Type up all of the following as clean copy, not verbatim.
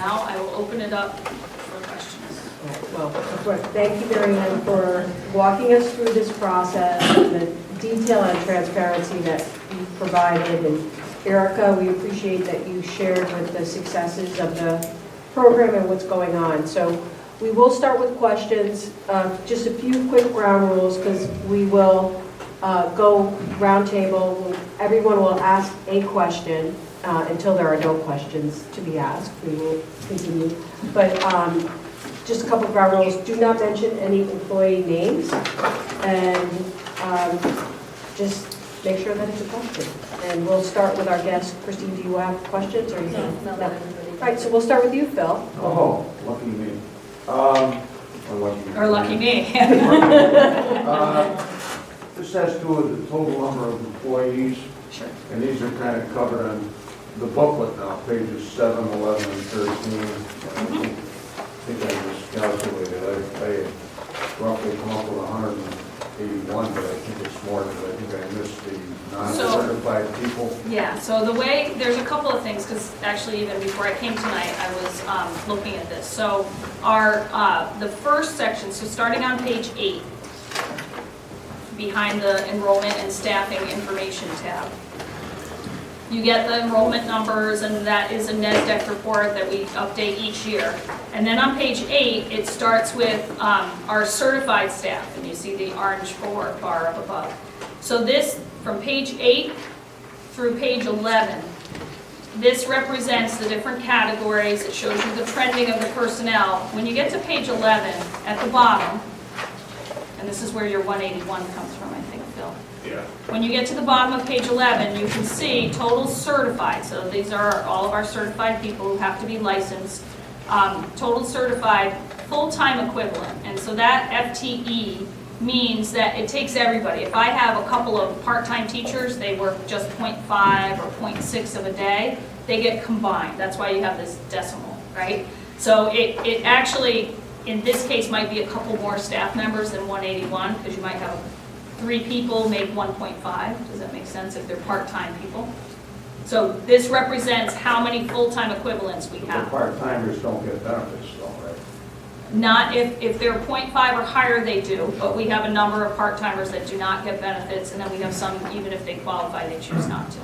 now I will open it up for questions. Well, thank you, Maryann, for walking us through this process, the detail and transparency that you provided. And Erica, we appreciate that you shared with the successes of the program and what's going on. So we will start with questions. Just a few quick ground rules, because we will go round table. Everyone will ask a question until there are no questions to be asked. We will continue. But just a couple of ground rules. Do not mention any employee names, and just make sure that it's a question. And we'll start with our guest. Christine, do you have questions? Or No. All right, so we'll start with you, Phil. Oh, lucky me. Or lucky me. This has to do with the total number of employees, Sure. and these are kind of covered on the booklet now, pages 7, 11, and 13. I think I just calculated, I roughly come up with 181, but I think it's more, because I think I missed the non-certified people. Yeah, so the way, there's a couple of things, because actually even before I came tonight, I was looking at this. So the first section, so starting on page 8, behind the enrollment and staffing information tab, you get the enrollment numbers, and that is a NESDEC report that we update each year. And then on page 8, it starts with our certified staff, and you see the orange bar up above. So this, from page 8 through page 11, this represents the different categories. It shows you the trending of the personnel. When you get to page 11, at the bottom, and this is where your 181 comes from, I think, Phil. Yeah. When you get to the bottom of page 11, you can see total certified. So these are all of our certified people who have to be licensed. Total certified full-time equivalent. And so that FTE means that it takes everybody. If I have a couple of part-time teachers, they work just 0.5 or 0.6 of a day, they get combined. That's why you have this decimal, right? So it actually, in this case, might be a couple more staff members than 181, because you might have 3 people make 1.5. Does that make sense if they're part-time people? So this represents how many full-time equivalents we The have. part-timers don't get benefits though, right? Not if they're 0.5 or higher, they do, but we have a number of part-timers that do not get benefits, and then we have some, even if they qualify, they choose not to.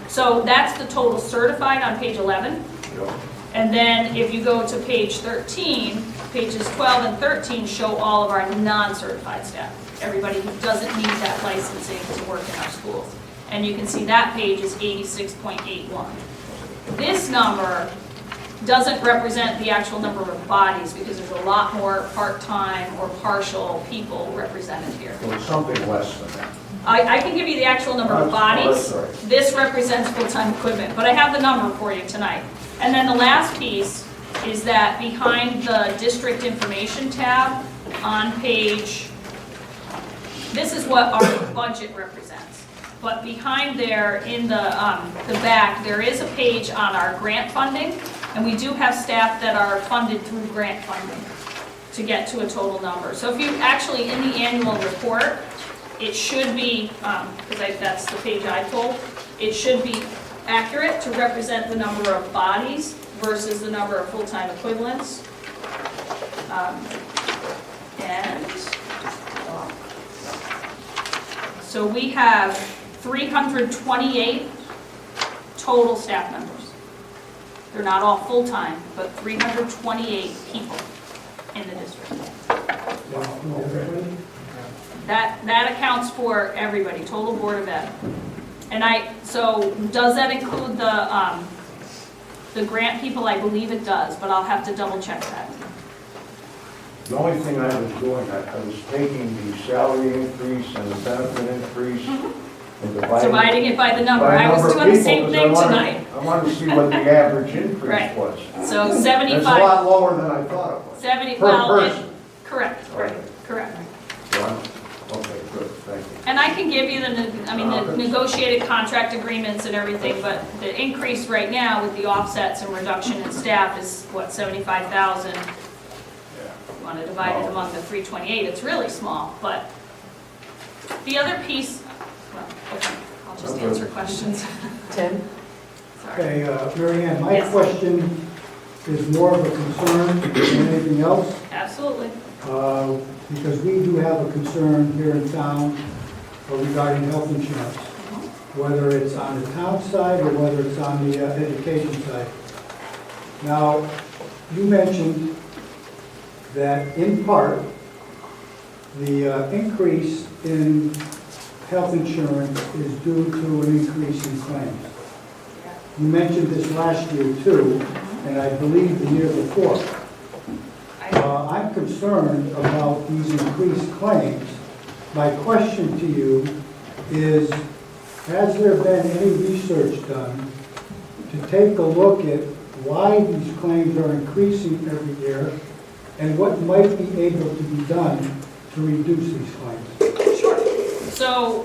So that's the total certified on page 11. Yeah. And then if you go to page 13, pages 12 and 13 show all of our non-certified staff, everybody who doesn't need that licensing to work in our schools. And you can see that page is 86.81. This number doesn't represent the actual number of bodies, because there's a lot more part-time or partial people represented here. So it's something less than that. I can give you the actual number of bodies. That's all right. This represents full-time equipment, but I have the number for you tonight. And then the last piece is that behind the district information tab on page, this is what our budget represents. But behind there in the back, there is a page on our grant funding, and we do have staff that are funded through grant funding to get to a total number. So if you actually, in the annual report, it should be, because that's the page I pulled, it should be accurate to represent the number of bodies versus the number of full-time equivalents. So we have 328 total staff members. They're not all full-time, but 328 people in the district. That accounts for everybody, total Board of Ed. And so does that include the grant people? I believe it does, but I'll have to double check that. The only thing I was doing, I was taking the salary increase and the benefit increase and Dividing it by the number. I was doing the same thing tonight. I wanted to see what the average increase Right. was. So It's 75. a lot lower than I thought it was. 70, Per well, person. correct, right, Okay. correct. Okay, good, thank you. And I can give you the negotiated contract agreements and everything, but the increase right now with the offsets and reduction in staff is, what, 75,000? Yeah. You want to divide it among the 328, it's really small, but the other piece, well, okay, I'll just answer questions. Tim? Sorry. Okay, Maryann, my Yes. question is more of a concern than anything else, Absolutely. because we do have a concern here in town regarding health insurance, whether it's on the town side or whether it's on the education side. Now, you mentioned that in part, the increase in health insurance is due to an increase in claims. You mentioned this last year too, and I believe the year before. I'm concerned about these increased claims. My question to you is, has there been any research done to take a look at why these claims are increasing every year and what might be able to be done to reduce these claims? Sure. So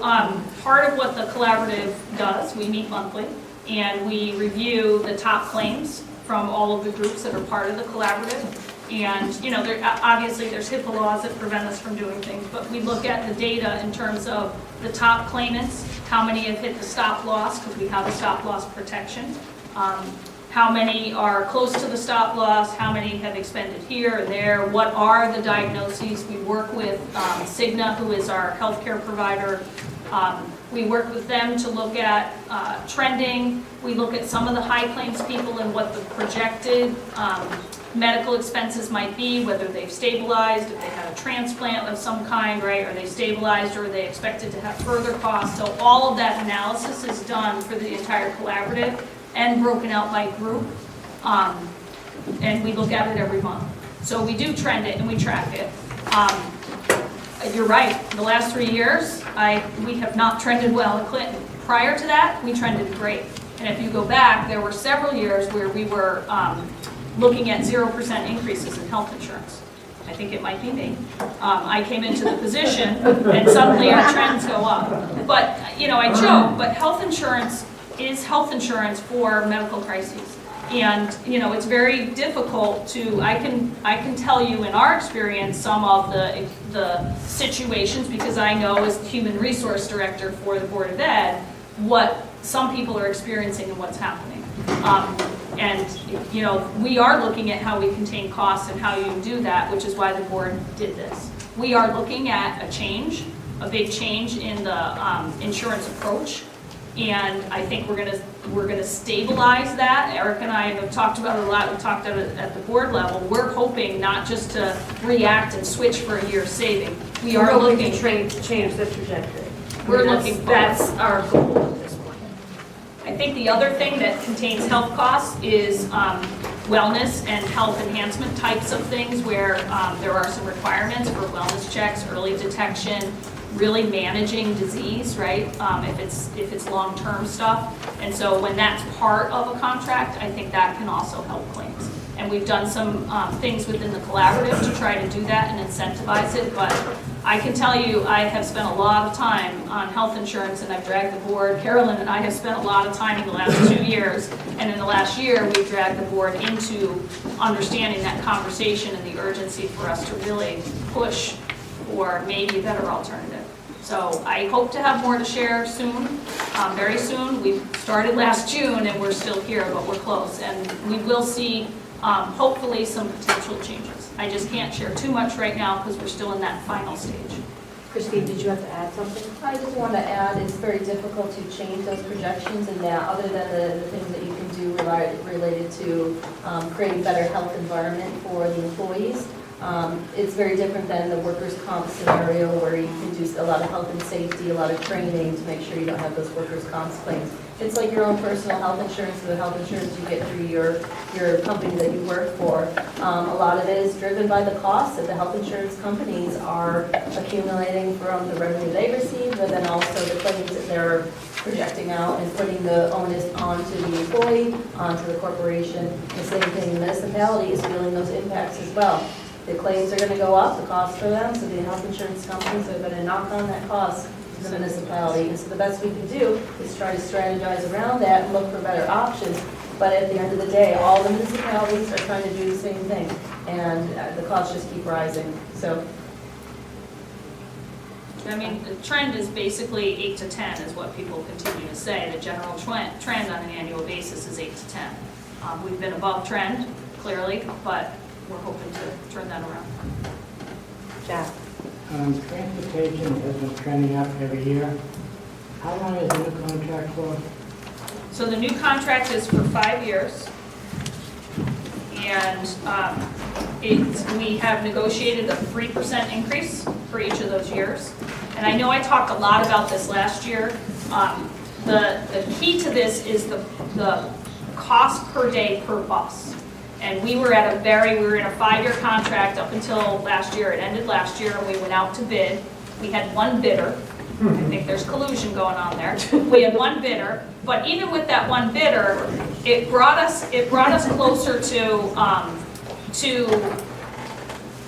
part of what the collaborative does, we meet monthly, and we review the top claims from all of the groups that are part of the collaborative. And, you know, obviously there's HIPAA laws that prevent us from doing things, but we look at the data in terms of the top claimants, how many have hit the stop loss, because we have a stop loss protection, how many are close to the stop loss, how many have expended here and there, what are the diagnoses. We work with Cigna, who is our healthcare provider. We work with them to look at trending. We look at some of the high claims people and what the projected medical expenses might be, whether they've stabilized, if they had a transplant of some kind, right? Are they stabilized or are they expected to have further costs? So all of that analysis is done for the entire collaborative and broken out by group. And we look at it every month. So we do trend it and we track it. You're right, the last 3 years, we have not trended well in Clinton. Prior to that, we trended great. And if you go back, there were several years where we were looking at 0% increases in health insurance. I think it might be me. I came into the position and suddenly our trends go up. But, you know, I joke, but health insurance is health insurance for medical crises. And, you know, it's very difficult to, I can tell you in our experience some of the situations, because I know as the human resource director for the Board of Ed, what some people are experiencing and what's happening. And, you know, we are looking at how we contain costs and how you do that, which is why the board did this. We are looking at a big change in the insurance approach. And I think we're gonna stabilize that. Eric and I have talked about it a lot. We talked about it at the board level. We're hoping not just to react and switch for a year's saving. We are looking to change the trajectory. We're looking forward. That's our goal at this point. I think the other thing that contains health costs is wellness and health enhancement types of things where there are some requirements for wellness checks, early detection, really managing disease, right? If it's long-term stuff. And so when that's part of a contract, I think that can also help claims. And we've done some things within the collaborative to try to do that and incentivize it. But I can tell you, I have spent a lot of time on health insurance, and I've dragged the board. Carolyn and I have spent a lot of time in the last 2 years. And in the last year, we've dragged the board into understanding that conversation and the urgency for us to really push for maybe a better alternative. So I hope to have more to share soon, very soon. We started last June and we're still here, but we're close. And we will see, hopefully, some potential changes. I just can't share too much right now because we're still in that final stage. Christine, did you have to add something? I just want to add, it's very difficult to change those projections, and that other than the things that you can do related to creating better health environment for the employees, it's very different than the workers' comp scenario where you can do a lot of health and safety, a lot of training to make sure you don't have those workers' comp claims. It's like your own personal health insurance, the health insurance you get through your company that you work for. A lot of it is driven by the costs that the health insurance companies are accumulating from the revenue they receive, but then also the claims that they're projecting out and putting the onus onto the employee, onto the corporation. The same thing, the municipality is feeling those impacts as well. The claims are going to go up, the cost for them, so the health insurance companies are going to knock on that cost to the municipality. And so the best we can do is try to strategize around that and look for better options. But at the end of the day, all the municipalities are trying to do the same thing, and the costs just keep rising. So, I mean, the trend is basically 8 to 10 is what people continue to say. The general trend on an annual basis is 8 to 10. We've been above trend. clearly, but we're hoping to turn that around. Jack? Transportation has been trending up every year. How long is the new contract for? So the new contract is for 5 years. And we have negotiated a 3% increase for each of those years. And I know I talked a lot about this last year. The key to this is the cost per day per bus. And we were in a 5-year contract up until last year. It ended last year, and we went out to bid. We had one bidder. I think there's collusion going on there. We had one bidder, but even with that one bidder, it brought us closer to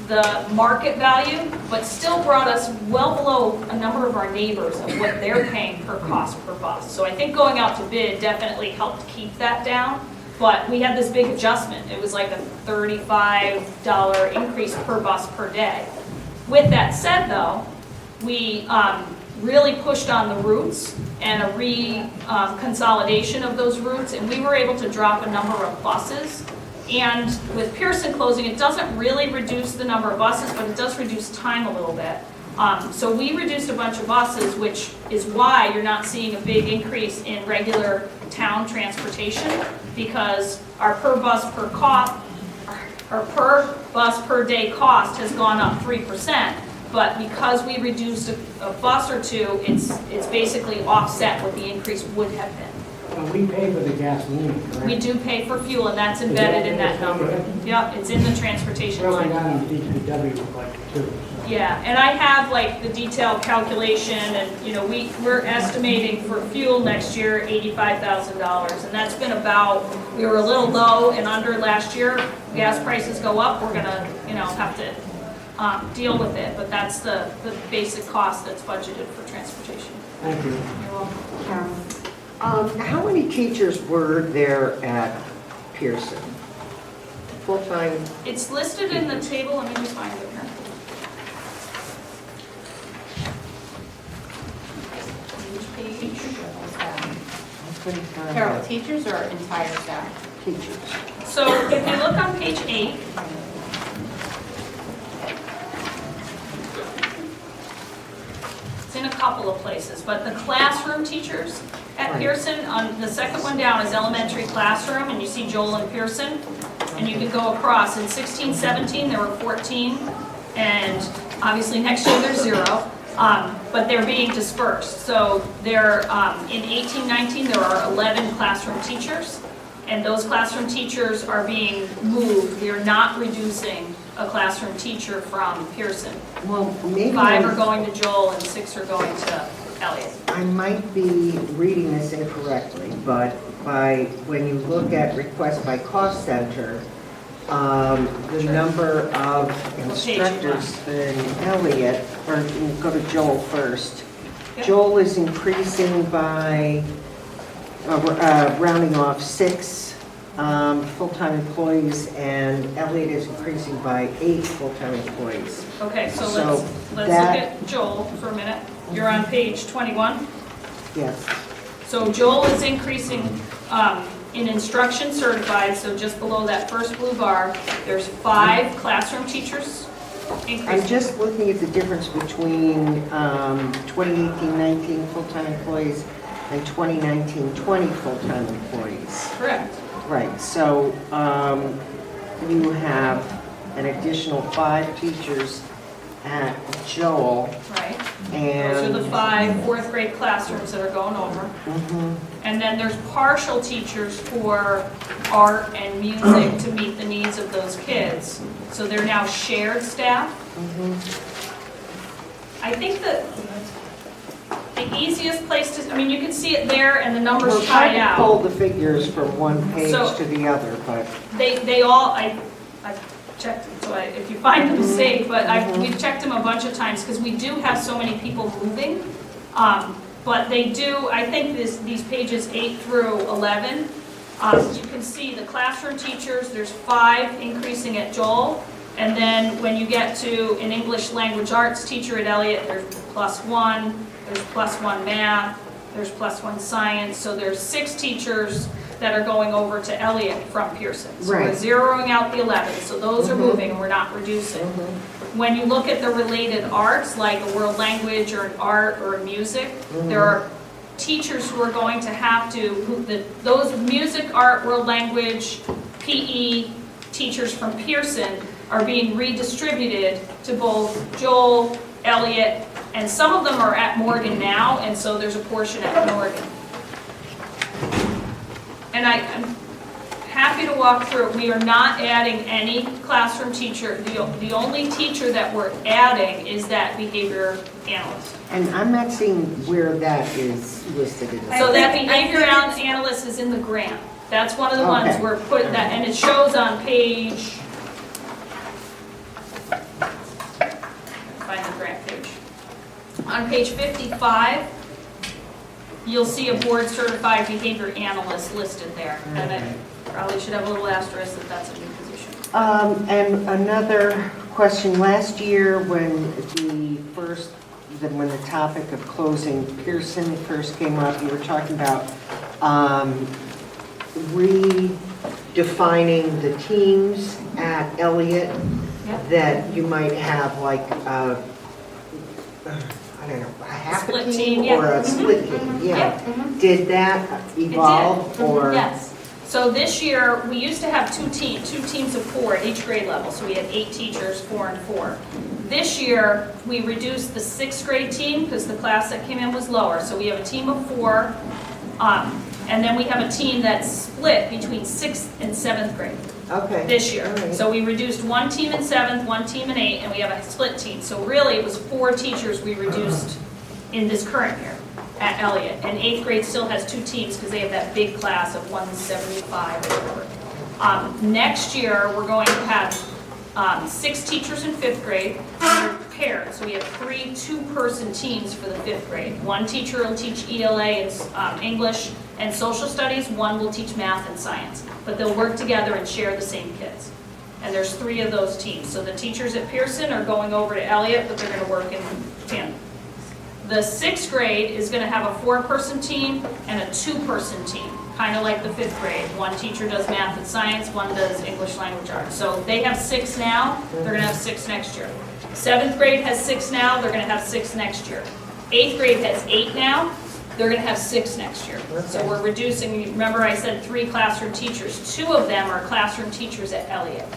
the market value, but still brought us well below a number of our neighbors of what they're paying per cost per bus. So I think going out to bid definitely helped keep that down. But we had this big adjustment. It was like a $35 increase per bus per day. With that said, though, we really pushed on the routes and a consolidation of those routes, and we were able to drop a number of buses. And with Pierson closing, it doesn't really reduce the number of buses, but it does reduce time a little bit. So we reduced a bunch of buses, which is why you're not seeing a big increase in regular town transportation, because our per bus per day cost has gone up 3%. But because we reduced a bus or two, it's basically offset what the increase would have been. We pay for the gasoline, correct? We do pay for fuel, and that's embedded in that number. Yep, it's in the transportation. Well, I got on DPW like too. Yeah, and I have like the detailed calculation, and we're estimating for fuel next year $85,000, and that's been about, we were a little low and under last year. Gas prices go up, we're gonna have to deal with it, but that's the basic cost that's budgeted for transportation. Thank you. You're welcome. Karen? How many teachers were there at Pierson? Full-time? It's listed in the table, let me just find it here. Carol, teachers or entire staff? Teachers. So if you look on page 8, it's in a couple of places, but the classroom teachers at Pierson, on the second one down is elementary classroom, and you see Joel and Pierson, and you can go across. In 16-17, there were 14, and obviously next year there's 0, but they're being dispersed. So they're, in 18-19, there are 11 classroom teachers, and those classroom teachers are being moved. We are not reducing a classroom teacher from Pierson. Well, maybe 5 are going to Joel and 6 are going to Elliott. I might be reading this incorrectly, but when you look at request by cost center, the number of instructors in Elliott, or go to Joel first. Yep. Joel is increasing by, rounding off 6 full-time employees, and Elliott is increasing by 8 full-time employees. Okay, so So let's look that- at Joel for a minute. You're on page 21. Yes. So Joel is increasing in instruction certified, so just below that first blue bar, there's 5 classroom teachers I'm increasing. just looking at the difference between 2018-19 full-time employees and 2019-20 full-time employees. Correct. Right, so you have an additional 5 teachers at Joel, Right. and... Those are the 5 4th grade classrooms that are going over. Mhm. And then there's partial teachers for art and music to meet the needs of those kids. So they're now shared staff. I think that the easiest place to, I mean, you can see it there and the numbers We're trying tie to pull out. the figures from one page So- to the other, but... They all, I checked them, so if you find them, save, but we've checked them a bunch of times because we do have so many people moving. But they do, I think these pages 8 through 11, you can see the classroom teachers, there's 5 increasing at Joel. And then when you get to an English language arts teacher at Elliott, there's +1, there's +1 math, there's +1 science. So there's 6 teachers that are going over to Elliott from Pierson. So we're Right. zeroing out the 11, so those are moving, and we're not reducing. When you look at the related arts, like a world language or an art or a music, there are teachers who are going to have to, those music, art, world language, PE teachers from Pierson are being redistributed to both Joel, Elliott, and some of them are at Morgan now, and so there's a portion at Morgan. And I'm happy to walk through it. We are not adding any classroom teacher. The only teacher that we're adding is that behavior analyst. And I'm not seeing where that is listed in the. So that behavior analyst is in the grant. That's one of the ones Okay. we're putting that, and it shows on page, find the grant page. On page 55, you'll see a board certified behavior analyst listed there. And it probably should have a little asterisk that that's a new position. And another question, last year when the topic of closing Pierson first came up, you were talking about redefining the teams at Elliott, Yep. that you might have like, I don't know, a half a Split team team, yeah. or a split team, yeah. Did that evolve or? Yes. So this year, we used to have two teams of 4 at each grade level. So we had 8 teachers, 4 and 4. This year, we reduced the 6th grade team because the class that came in was lower. So we have a team of 4, and then we have a team that's split between 6th and 7th grade Okay. this year. All right. So we reduced 1 team in 7th, 1 team in 8, and we have a split team. So really, it was 4 teachers we reduced in this current year at Elliott. And 8th grade still has 2 teams because they have that big class of 175 or whatever. Next year, we're going to have 6 teachers in 5th grade, and they're paired. So we have 3 two-person teams for the 5th grade. 1 teacher will teach ELA and English and social studies, 1 will teach math and science. But they'll work together and share the same kids. And there's 3 of those teams. So the teachers at Pierson are going over to Elliott, but they're going to work in tandem. The 6th grade is going to have a 4-person team and a 2-person team, kind of like the 5th grade. 1 teacher does math and science, 1 does English language arts. So they have 6 now, they're going to have 6 next year. 7th grade has 6 now, they're going to have 6 next year. 8th grade has 8 now, they're going to have 6 next year. So we're reducing, remember I said 3 classroom teachers. 2 of them are classroom teachers at Elliott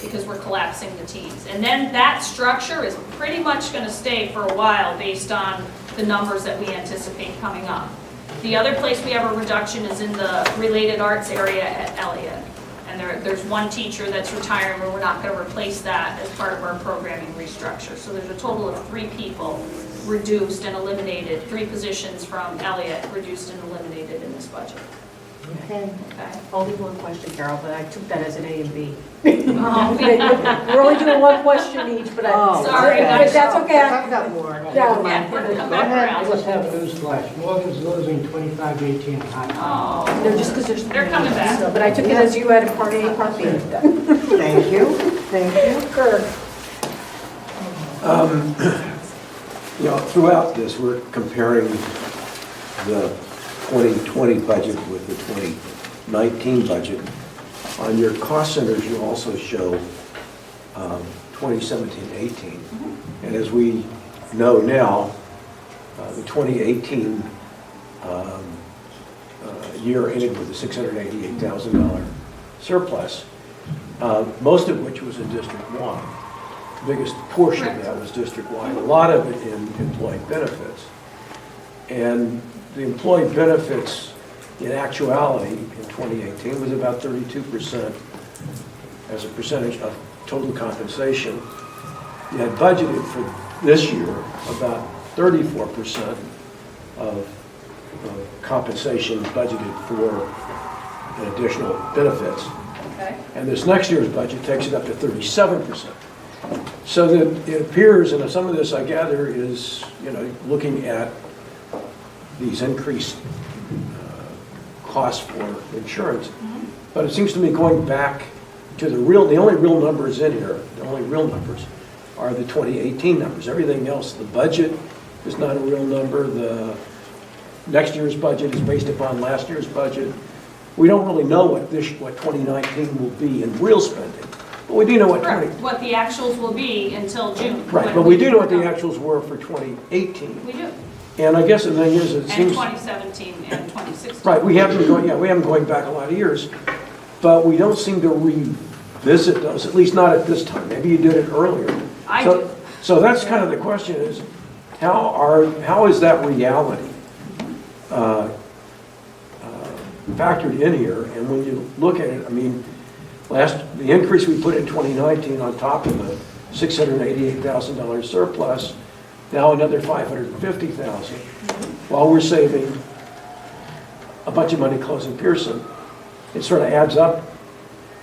because we're collapsing the teams. And then that structure is pretty much going to stay for a while based on the numbers that we anticipate coming up. The other place we have a reduction is in the related arts area at Elliott. And there's 1 teacher that's retiring where we're not going to replace that as part of our programming restructure. So there's a total of 3 people reduced and eliminated, 3 positions from Elliott reduced and eliminated in this budget. Okay. Okay. Only one question, Carol, but I took that as an A and B. Oh, We're only doing one question each, but Oh, Sorry, okay. but that's okay. I've got more. No. Yeah, we're gonna come Go back ahead. I around. just have a newsflash. Morgan's losing 25-18 in hot Oh, No, just because there's. They're coming back. So, but I took it as you had a part A, part B. Thank you, thank you. Kirk. Throughout this, we're comparing the 2020 budget with the 2019 budget. On your cost centers, you also show 2017-18. And as we know now, the 2018 year ended with a $688,000 surplus, most of which was in District 1. The biggest portion of that was district-wide, a lot of it in employee benefits. And the employee benefits, in actuality, in 2018, was about 32% as a percentage of total compensation. You had budgeted for this year about 34% of compensation budgeted for additional benefits. okay. And this next year's budget takes it up to 37%. So that it appears, and some of this I gather is, looking at these increased costs for insurance. But it seems to me going back to the only real numbers in here, the only real numbers are the 2018 numbers. Everything else, the budget is not a real number. The next year's budget is based upon last year's budget. we don't really know what 2019 will be in real spending, but we do know what Correct, what the actuals will be until June. Right, when but we do know what the know. actuals were for 2018. We do, And I guess the thing is, it and seems, 2017 and 2016. right, we haven't been going back a lot of years, but we don't seem to revisit those, at least not at this time. Maybe you did it earlier. I So- do. So that's kind of the question is, how is that reality factored in here? And when you look at it, I mean, the increase we put in 2019 on top of the $688,000 surplus, now another $550,000, while we're saving a bunch of money closing Pierson, it sort of adds up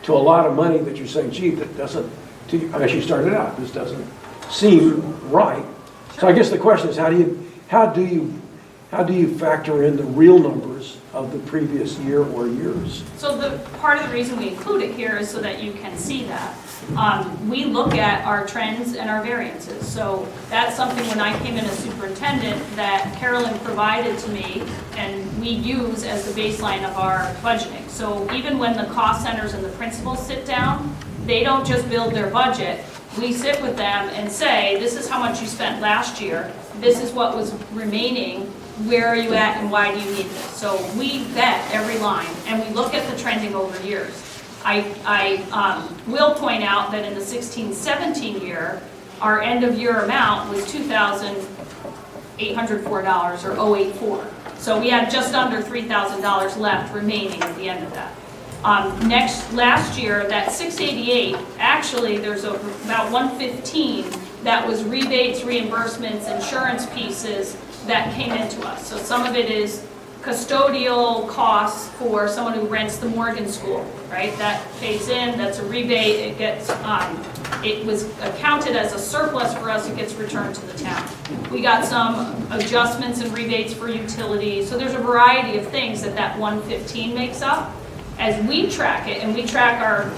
to a lot of money that you're saying, gee, that doesn't, as you started out, this doesn't seem right. So I guess the question is, how do you factor in the real numbers of the previous year or years? So the part of the reason we include it here is so that you can see that. We look at our trends and our variances. So that's something when I came in as superintendent that Carolyn provided to me and we use as the baseline of our budgeting. So even when the cost centers and the principals sit down, they don't just build their budget. We sit with them and say, this is how much you spent last year. This is what was remaining. Where are you at and why do you need this? So we vet every line and we look at the trending over years. I will point out that in the 16-17 year, our end of year amount was $2,804 or 084. So we had just under $3,000 left remaining at the end of that. Last year, that 688, actually there's about 115 that was rebates, reimbursements, insurance pieces that came into us. So some of it is custodial costs for someone who rents the Morgan School, right? That pays in, that's a rebate, it gets, it was accounted as a surplus for us, it gets returned to the town. We got some adjustments and rebates for utilities, so there's a variety of things that 115 makes up. As we track it, and we track our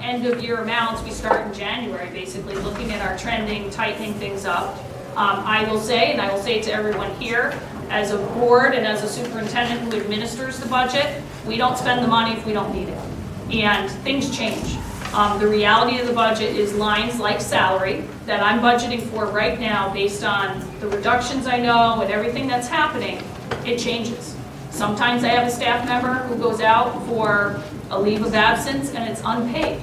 end of year amounts, we start in January, basically, looking at our trending, tightening things up. I will say, and I will say it to everyone here, as a board and as a superintendent who administers the budget, we don't spend the money if we don't need it. And things change. The reality of the budget is lines like salary that I'm budgeting for right now based on the reductions I know and everything that's happening, it changes. Sometimes I have a staff member who goes out for a leave of absence and it's unpaid.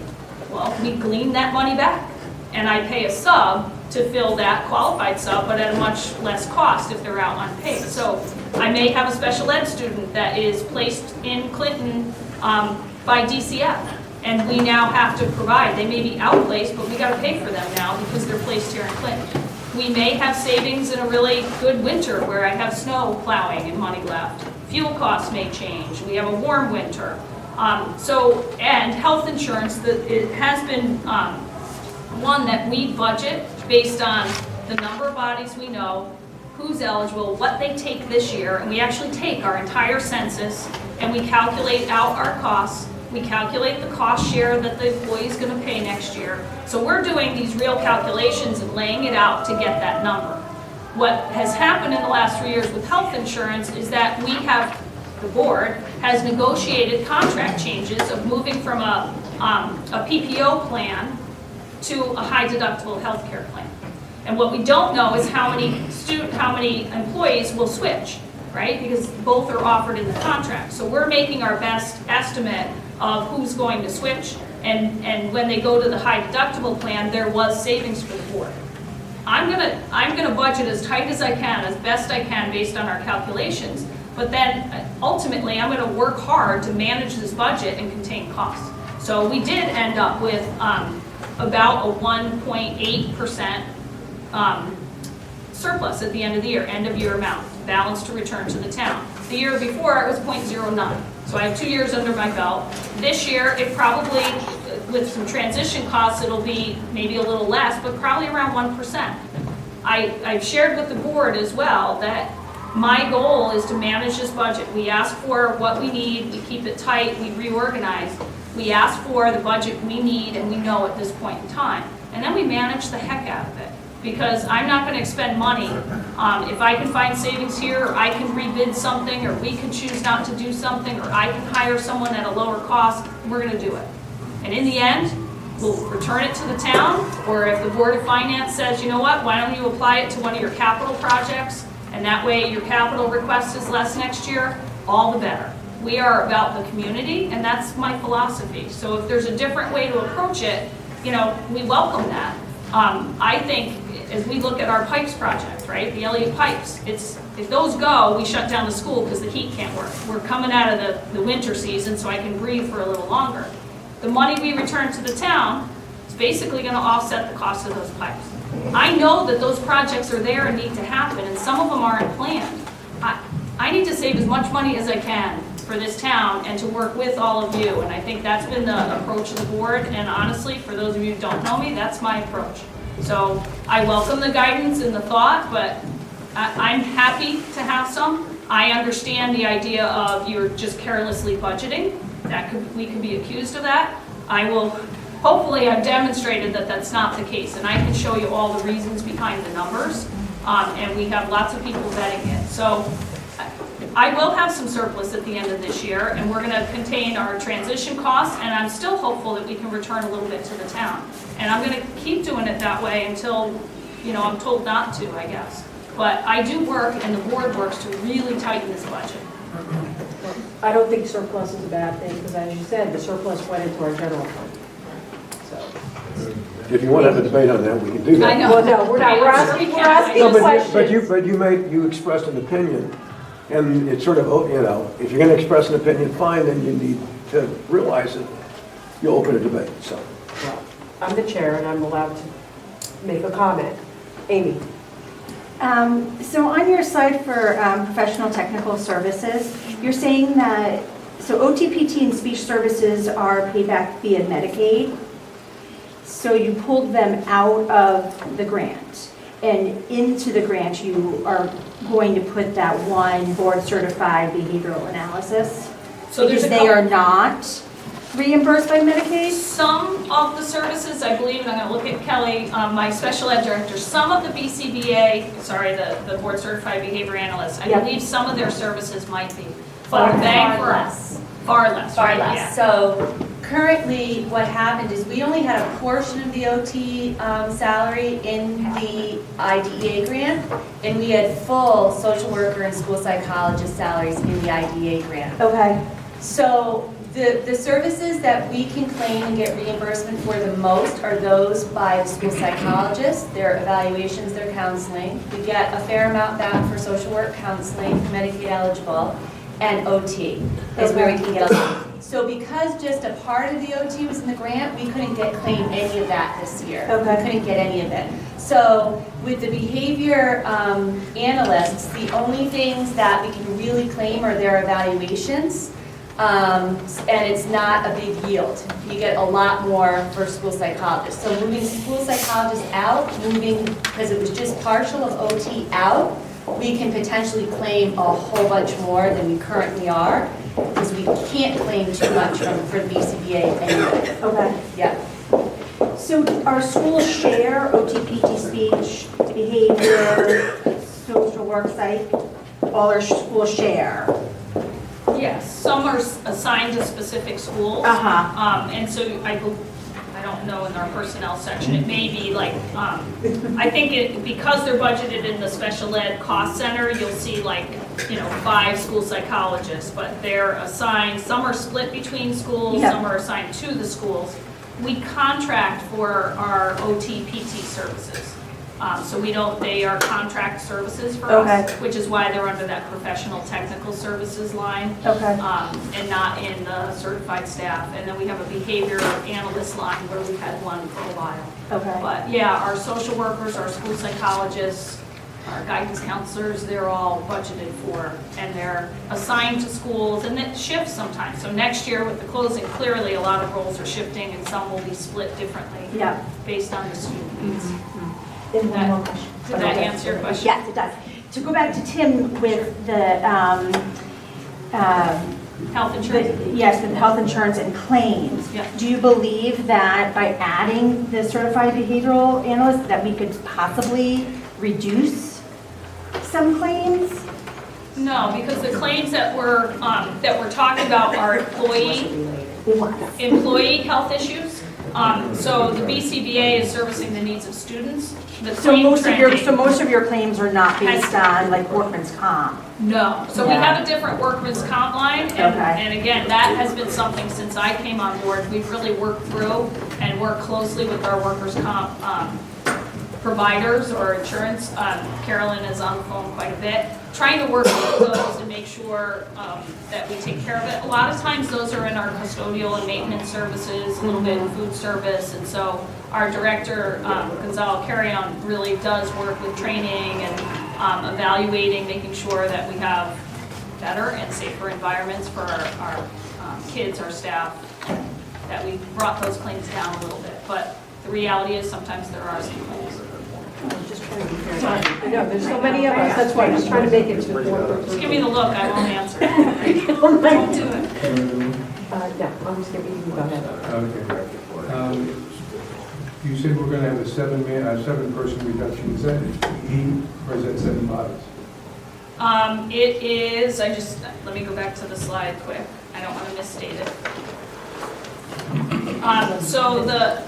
Well, we glean that money back and I pay a sub to fill that qualified sub, but at a much less cost if they're out unpaid. So I may have a special ed student that is placed in Clinton by DCF, and we now have to provide. They may be outplaced, but we got to pay for them now because they're placed here in Clinton. We may have savings in a really good winter where I have snow plowing and money left. Fuel costs may change. We have a warm winter. And health insurance, it has been one that we budget based on the number of bodies we know, who's eligible, what they take this year, and we actually take our entire census and we calculate out our costs. We calculate the cost share that the employee is going to pay next year. So we're doing these real calculations and laying it out to get that number. What has happened in the last 3 years with health insurance is that the board has negotiated contract changes of moving from a PPO plan to a high deductible health care plan. And what we don't know is how many employees will switch, right? Because both are offered in the contract. So we're making our best estimate of who's going to switch, and when they go to the high deductible plan, there was savings for the board. I'm gonna budget as tight as I can, as best I can based on our calculations, but then ultimately I'm gonna work hard to manage this budget and contain costs. So we did end up with about a 1.8% surplus at the end of the year, end of year amount, balance to return to the town. The year before it was 0.09. So I have 2 years under my belt. This year, it probably, with some transition costs, it'll be maybe a little less, but probably around 1%. I've shared with the board as well that my goal is to manage this budget. We ask for what we need, we keep it tight, we reorganize. We ask for the budget we need and we know at this point in time. And then we manage the heck out of it. because I'm not gonna expend money. If I can find savings here, or I can rebid something, or we can choose not to do something, or I can hire someone at a lower cost, we're gonna do it. And in the end, we'll return it to the town, or if the Board of Finance says, you know what, why don't you apply it to one of your capital projects, and that way your capital request is less next year, all the better. We are about the community, and that's my philosophy. So if there's a different way to approach it, you know, we welcome that. I think, as we look at our pipes project, right, the Elliott pipes, if those go, we shut down the school because the heat can't work. We're coming out of the winter season, so I can breathe for a little longer. The money we return to the town is basically gonna offset the cost of those pipes. I know that those projects are there and need to happen, and some of them aren't planned. I need to save as much money as I can for this town and to work with all of you, and I think that's been the approach of the board, and honestly, for those of you who don't know me, that's my approach. So I welcome the guidance and the thought, but I'm happy to have some. I understand the idea of you're just carelessly budgeting. We could be accused of that. Hopefully I've demonstrated that that's not the case, and I can show you all the reasons behind the numbers, and we have lots of people vetting it. So I will have some surplus at the end of this year, and we're gonna contain our transition costs, and I'm still hopeful that we can return a little bit to the town. And I'm gonna keep doing it that way until, you know, I'm told not to, I guess. But I do work, and the board works to really tighten this budget. I don't think surplus is a bad thing, because as you said, the surplus went into our general fund. So, If you want to have a debate on that, we can do that. I know. well, no, we're not, we're asking No, questions. but you expressed an opinion, and it's sort of, you know, if you're going to express an opinion, fine, then you need to realize that you'll open a debate, so. Well, I'm the chair, and I'm allowed to make a comment. Amy? So on your site for professional technical services, you're saying that, so OTPT and speech services are paid back via Medicaid. So you pulled them out of the grant, and into the grant you are going to put that one board-certified behavioral analysis? So there's because a they couple- are not reimbursed by Medicaid? Some of the services, I believe, and I'm gonna look at Kelly, my special ed director, some of the BCBA, sorry, the board certified behavior analysts, I Yep. believe some of their services might be. Far, But the bang far for less. Far less, Far right, less. yeah. So currently, what happened is we only had a portion of the OT salary in the IDEA grant, and we had full social worker and school psychologist salaries in the IDEA grant. Okay. So the services that we can claim and get reimbursement for the most are those by the school psychologist, their evaluations, their counseling. We get a fair amount back for social work counseling, Medicaid eligible, and OT is where we can get a lot. So because just a part of the OT was in the grant, we couldn't claim any of that this year. Okay. We couldn't get any of it. So with the behavior analysts, the only things that we can really claim are their evaluations. And it's not a big yield. You get a lot more for school psychologists. So moving school psychologists out, because it was just partial of OT out, we can potentially claim a whole bunch more than we currently are, because we can't claim too much for the BCBA anyway. Okay. Yeah. So our schools share OTPT speech, behavior, social work psych, all our schools share? Yes, some are assigned to specific schools. And so I don't know in our personnel section, it may be like, I think because they're budgeted in the special ed cost center, you'll see like, 5 school psychologists, but they're assigned, some are split between schools, Yeah. some are assigned to the schools. We contract for our OT PT services. So they are contract services for us, Okay. which is why they're under that professional technical services line. Okay. And not in the certified staff. And then we have a behavior analyst line where we've had one for a while. Okay. But yeah, our social workers, our school psychologists, our guidance counselors, they're all budgeted for, and they're assigned to schools, and it shifts sometimes. So next year with the closing, clearly a lot of roles are shifting, and some will be split differently Yeah. based on the student needs. Then one more question. Did that answer your question? Yes, it does. To go back to Tim with the Health insurance. Yes, with health insurance and claims. Yeah. Do you believe that by adding the certified behavioral analyst, that we could possibly reduce some claims? No, because the claims that we're talking about are employee health issues. So the BCBA is servicing the needs of students. The So claim most trending- of your claims are not based on like workman's comp? No, so we Yeah. have a different workman's comp line, and again, that has been something since I came on board, we've really worked through and worked closely with our workers' comp providers or insurance. Carolyn is on the phone quite a bit, trying to work with those and make sure that we take care of it. A lot of times those are in our custodial and maintenance services, a little bit in food service, and so our director, Gonzalo Carrion, really does work with training and evaluating, making sure that we have better and safer environments for our kids, our staff, that we brought those claims down a little bit. But the reality is sometimes there are some claims. I know, there's so many of us, that's why I'm just trying to make it to one. Just give me the look, I won't answer. I won't do it. No, I'm just gonna, you can go ahead. Okay. You said we're going to have a seven-person reduction. Is that heat or is that 7 bodies? It is, let me go back to the slide quick. I don't want to misstate it. So the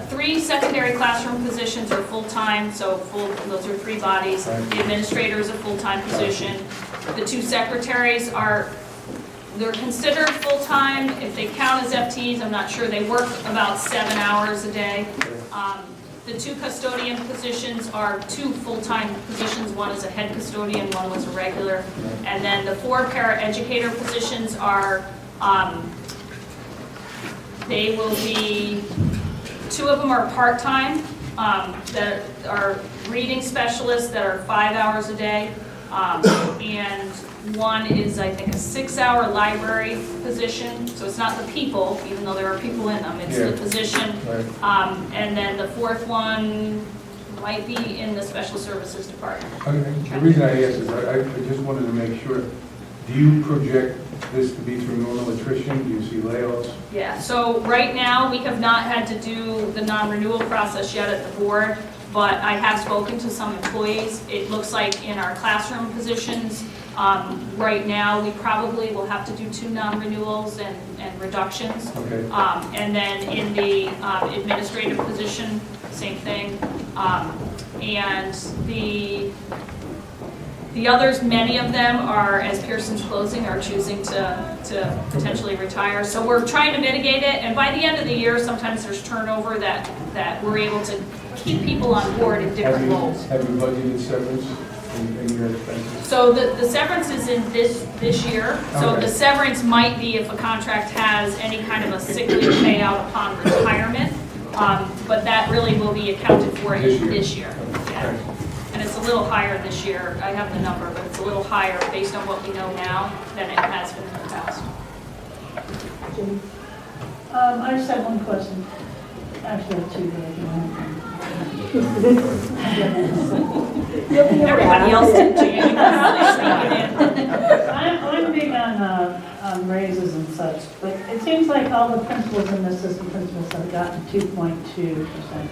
3 secondary classroom positions are full-time, so those are 3 bodies. The administrator is a full-time position. The 2 secretaries they're considered full-time. If they count as FTEs, I'm not sure. They work about 7 hours a day. The 2 custodian positions are 2 full-time positions. One is a head custodian, one was a regular. And then the 4 para-educator positions are, they will be, 2 of them are part-time, that are reading specialists that are 5 hours a day. And one is, I think, a 6-hour library position, so it's not the people, even though there are people in them, it's the position. Right. And then the 4th one might be in the special services department. Okay. The reason I asked is I just wanted to make sure, do you project this to be through normal attrition? Do you see layoffs? Yeah, so right now, we have not had to do the non-renewal process yet at the board, but I have spoken to some employees. It looks like in our classroom positions, right now, we probably will have to do 2 non-renewals and reductions. Okay. And then in the administrative position, same thing. And the others, many of them are, as Pierson's closing, are choosing to potentially retire. So we're trying to mitigate it, and by the end of the year, sometimes there's turnover that we're able to keep people on board in different roles. Have you budgeted severance in your expenses? So the severance is in this year. So Okay. the severance might be if a contract has any kind of a sick leave payout upon retirement, but that really will be accounted for this year. Yeah. Okay. And it's a little higher this year. I have the number, but it's a little higher based on what we know now than it has been in the past. I just have one question. Actually, 2 Everybody else did too. I'm big on raises and such, but it seems like all the principals and assistant principals have gotten 2.2%.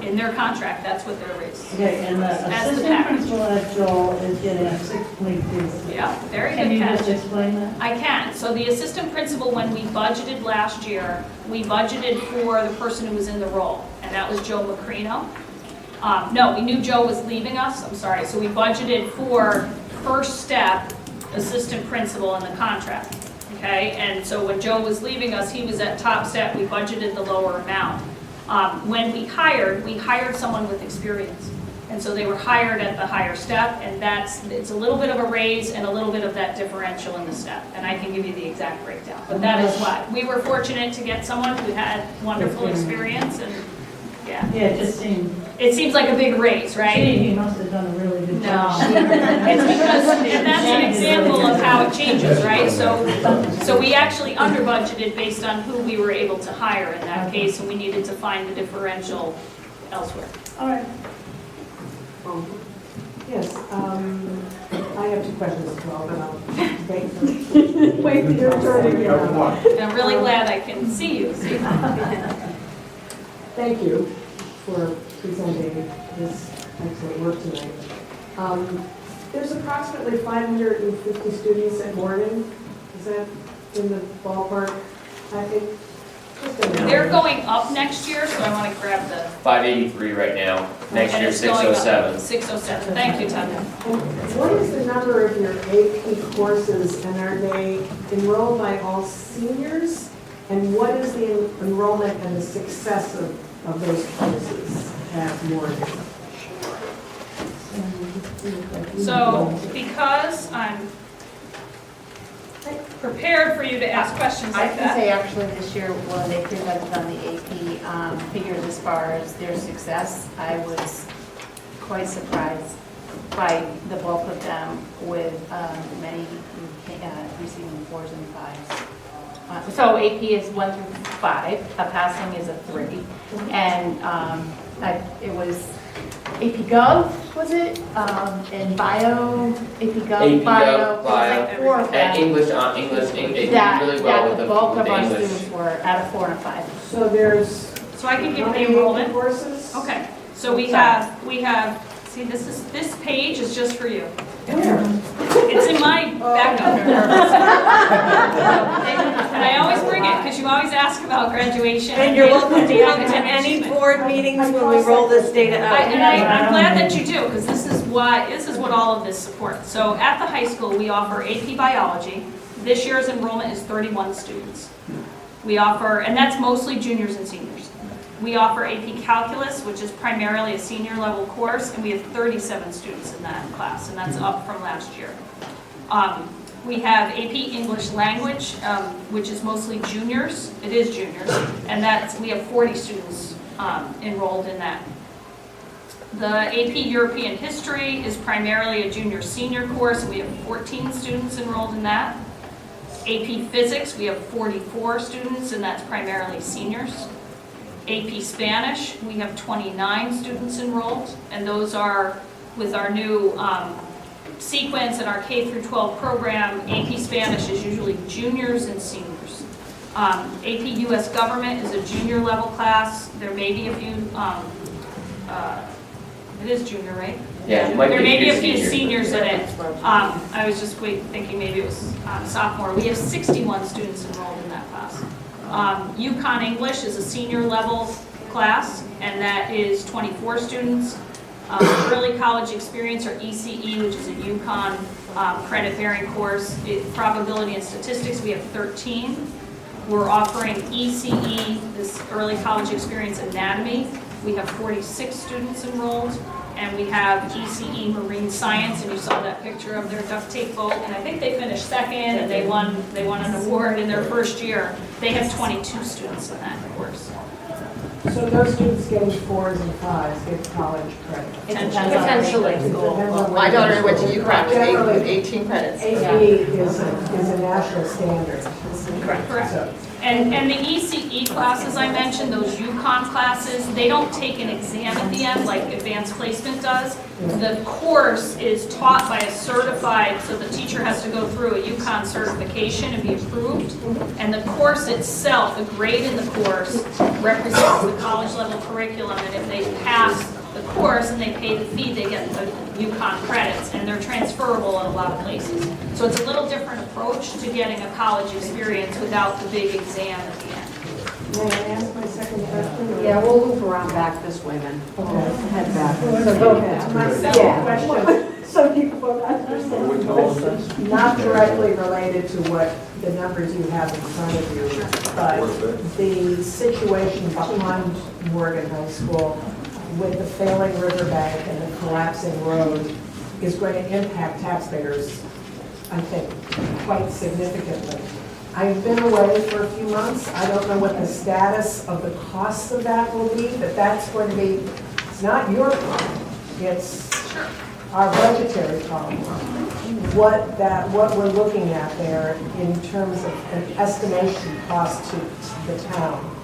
In their contract, that's what their raise. Okay, and the As the assistant package. principal at Joel is getting a 6.2%. Yeah, very Can good you catch. just explain that? I can. So the assistant principal, when we budgeted last year, we budgeted for the person who was in the role, and that was Joe Macrino. No, we knew Joe was leaving us, I'm sorry. So we budgeted for first step assistant principal in the contract, okay? And so when Joe was leaving us, he was at top step, we budgeted the lower amount. When we hired someone with experience. And so they were hired at the higher step, and it's a little bit of a raise and a little bit of that differential in the step. And I can give you the exact breakdown, but that is why. We were fortunate to get someone who had wonderful experience, and yeah. Yeah, it just seemed, It seems like a big raise, right? he must have done a really good No, job. it's because, and that's an example of how it changes, right? So we actually under budgeted based on who we were able to hire in that case, and we needed to find the differential elsewhere. All right. Yes, I have two questions as well, but I'll wait for your turn again. And I'm really glad I can see you. Thank you for presenting this excellent work tonight. There's approximately 550 students at Morgan. Is that in the ballpark? I think. They're going up next year, so I want to grab the. 583 right now. Next and year, it's going up. 607. 607, thank you, Tanya. What is the number of your AP courses, and are they enrolled by all seniors? And what is the enrollment and the success of those courses at Morgan? So, because I'm prepared for you to ask questions I like can say that. actually this year, when they presented on the AP figures as far as their success, I was quite surprised by the bulk of them with many receiving 4s and 5s. So AP is 1 through 5, a passing is a 3. And it was AP Gov, was it? And Bio, AP Gov, AP Bio, Gov, it was like 4 or 5. And English, they did That, really well that with the the bulk with of the our English. students were at a 4 and a 5. So there's So I can give how the many enrollment. courses? Okay, so we have, see, this page is just for you. Where? It's in my backup. And I always bring it, because you always ask about graduation. And you're welcome to come to academic any achievement. board meetings when we roll this data out. I'm glad that you do, because this is what all of this supports. So at the high school, we offer AP Biology. This year's enrollment is 31 students. We offer, and that's mostly juniors and seniors. We offer AP Calculus, which is primarily a senior level course, and we have 37 students in that class, and that's up from last year. We have AP English Language, which is mostly juniors. It is juniors, and we have 40 students enrolled in that. The AP European History is primarily a junior-senior course, and we have 14 students enrolled in that. AP Physics, we have 44 students, and that's primarily seniors. AP Spanish, we have 29 students enrolled, and those are with our new sequence in our K through 12 program. AP Spanish is usually juniors and seniors. AP US Government is a junior level class. There may be a few, it is junior, right? Yeah, it might There may be a few senior. seniors in it. I was just thinking maybe it was sophomore. We have 61 students enrolled in that class. UConn English is a senior level class, and that is 24 students. Early College Experience, or ECE, which is a UConn credit-bearing course. Probability and Statistics, we have 13. We're offering ECE, this Early College Experience Anatomy. We have 46 students enrolled. And we have ECE Marine Science, and you saw that picture of their duct tape boat, and I think they finished second, and they won an award in their first year. They have 22 students in that course. So those students getting 4s and 5s get college credit? Potentially. My daughter went to UConn with 18 credits. AP is a national standard. Correct. And the ECE classes I mentioned, those UConn classes, they don't take an exam at the end like advanced placement does. The course is taught by a certified, so the teacher has to go through a UConn certification and be approved. And the course itself, the grade in the course, represents the college level curriculum. And if they pass the course and they pay the fee, they get the UConn credits, and they're transferable in a lot of places. So it's a little different approach to getting a college experience without the big exam at the end. May I ask my second question? Yeah, we'll loop around back this way then. Okay. Head back. So go ahead. My second question, So people understand. not directly related to what the numbers you have in front of you, but the situation behind Morgan High School with the failing riverbank and the collapsing road is going to impact taxpayers, I think, quite significantly. I've been away for a few months. I don't know what the status of the costs of that will be, but that's going to be, it's not your problem. It's our budgetary problem. What we're looking at there in terms of an estimation cost to the town.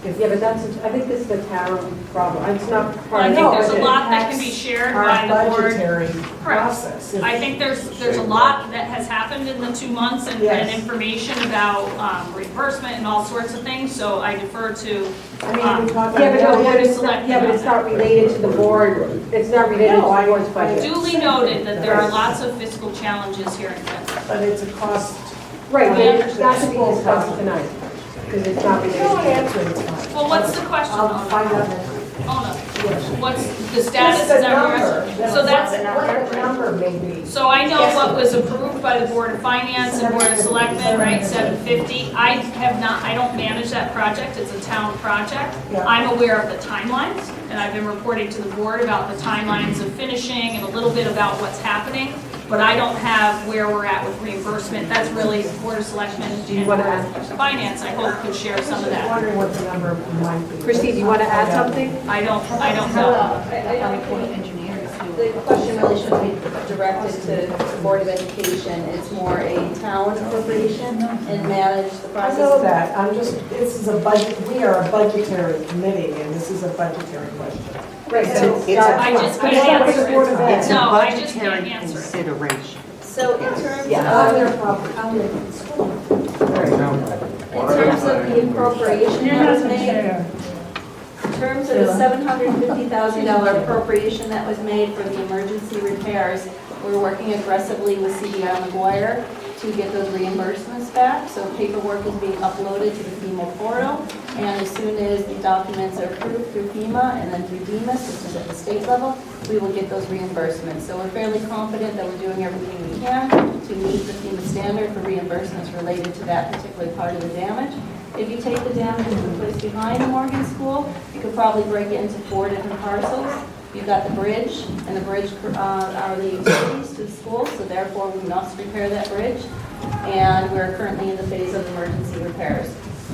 Yeah, but that's, I think this is the town problem. It's not Well, part I of think the there's a budget. lot that can be shared Our by the board. budgetary Correct. process. I think there's a lot that has happened in the 2 months and Yes. information about reimbursement and all sorts of things, so I defer to I mean, we talked Yeah, but about. no, it's not related to the board. It's not related to the board's budget. duly noted that there are lots of fiscal challenges here in Clinton. But it's a cost. Right, but it's not to be discussed tonight, because it's not You don't related. answer, it's fine. Well, what's the question? I'll find out. Oh, no. What's the status? Just the Is that number. yours? So that's, What the number may be. so I know what was approved by the Board of Finance and Board of Selectmen, right, 750. I have not, I don't manage that project, it's a town project. Yeah. I'm aware of the timelines, and I've been reporting to the board about the timelines of finishing and a little bit about what's happening, but I don't have where we're at with reimbursement. That's really Board of Selectmen and Board of Finance, I hope could share some of I'm that. wondering what the number might be. Christine, do you want to add something? I don't know. The question really shouldn't be directed to the Board of Education. It's more a town appropriation and manage the I process. know that, I'm just, this is a budget, we are a budgetary committee, and this is a budgetary question. Right, so It's a- I just can't answer it. It's a No, I just can't budgetary answer it. consideration. So in terms On of, their property, on their school. the appropriation You're that not was the made, chair. in terms of the $750,000 appropriation that was made for the emergency repairs, we're working aggressively with CBI McGuire to get those reimbursements back. So paperwork is being uploaded to the FEMA portal, and as soon as the documents are approved through FEMA and then through DEMIS, which is at the state level, we will get those reimbursements. So we're fairly confident that we're doing everything we can to meet the FEMA standard for reimbursements related to that particular part of the damage. If you take the damage that took place behind the Morgan School, you could probably break it into 4 different parcels. You've got the bridge, and the bridge are the utilities to the school, so therefore we must repair that bridge. And we're currently in the phase of emergency repairs.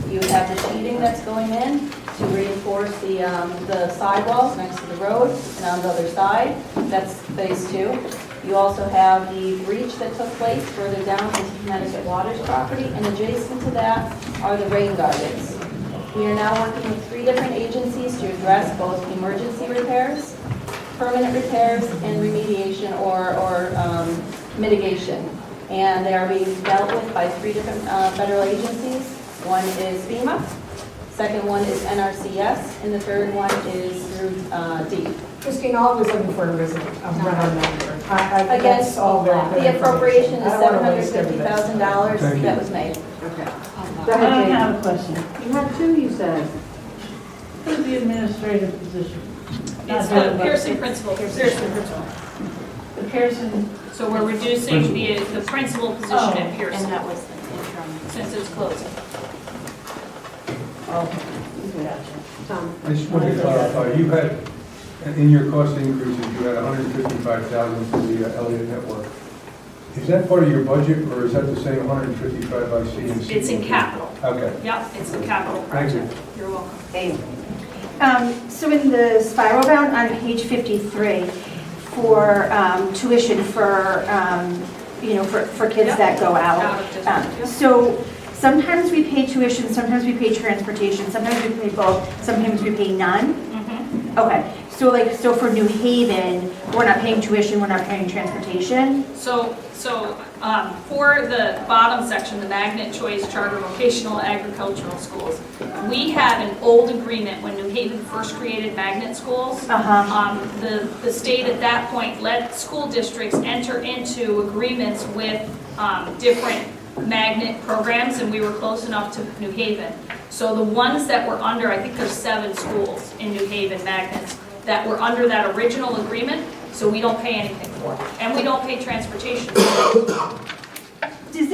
You have the sheeting that's going in to reinforce the sidewalls next to the road and on the other side. That's phase 2. You also have the breach that took place further down into Connecticut Water's property, and adjacent to that are the rain gardens. We are now working with 3 different agencies to address both emergency repairs, permanent repairs, and remediation or mitigation. And they are being dealt with by 3 different federal agencies. One is FEMA, second one is NRCS, and the third one is through DEEP. Christine, always looking for a resident, a runner number. Again, That's all very good the appropriation is information. I don't wanna waste everybody's time. $750,000 Thank you. that was made. Okay. Go I ahead, Jane. have a question. You have 2, you said. Who's the administrative position? It's the Pierson principal. Pierson principal. The Pierson, So we're reducing the principal position at And Pierson that was the interim. since it's closing. Tom. I just wanted to clarify, you had, in your cost increases, you had $155,000 for the Elliott Network. Is that part of your budget, or is that the same 155 I see in C? It's in capital. Okay. Yep, it's a capital Thank you. project. You're welcome. So in the spiral bound on page 53, for tuition for, for kids Yep. that go Out out. of district, yep. So sometimes we pay tuition, sometimes we pay transportation, sometimes we pay both, sometimes we pay none. Mhm. Okay, so for New Haven, we're not paying tuition, we're not paying transportation. So for the bottom section, the Magnet Choice Charter Vocational Agricultural Schools, we had an old agreement when New Haven first created magnet schools. The state at that point let school districts enter into agreements with different magnet programs, and we were close enough to New Haven. So the ones that were under, I think there's 7 schools in New Haven, magnets, that were under that original agreement, so we don't pay anything for it. And we don't pay transportation.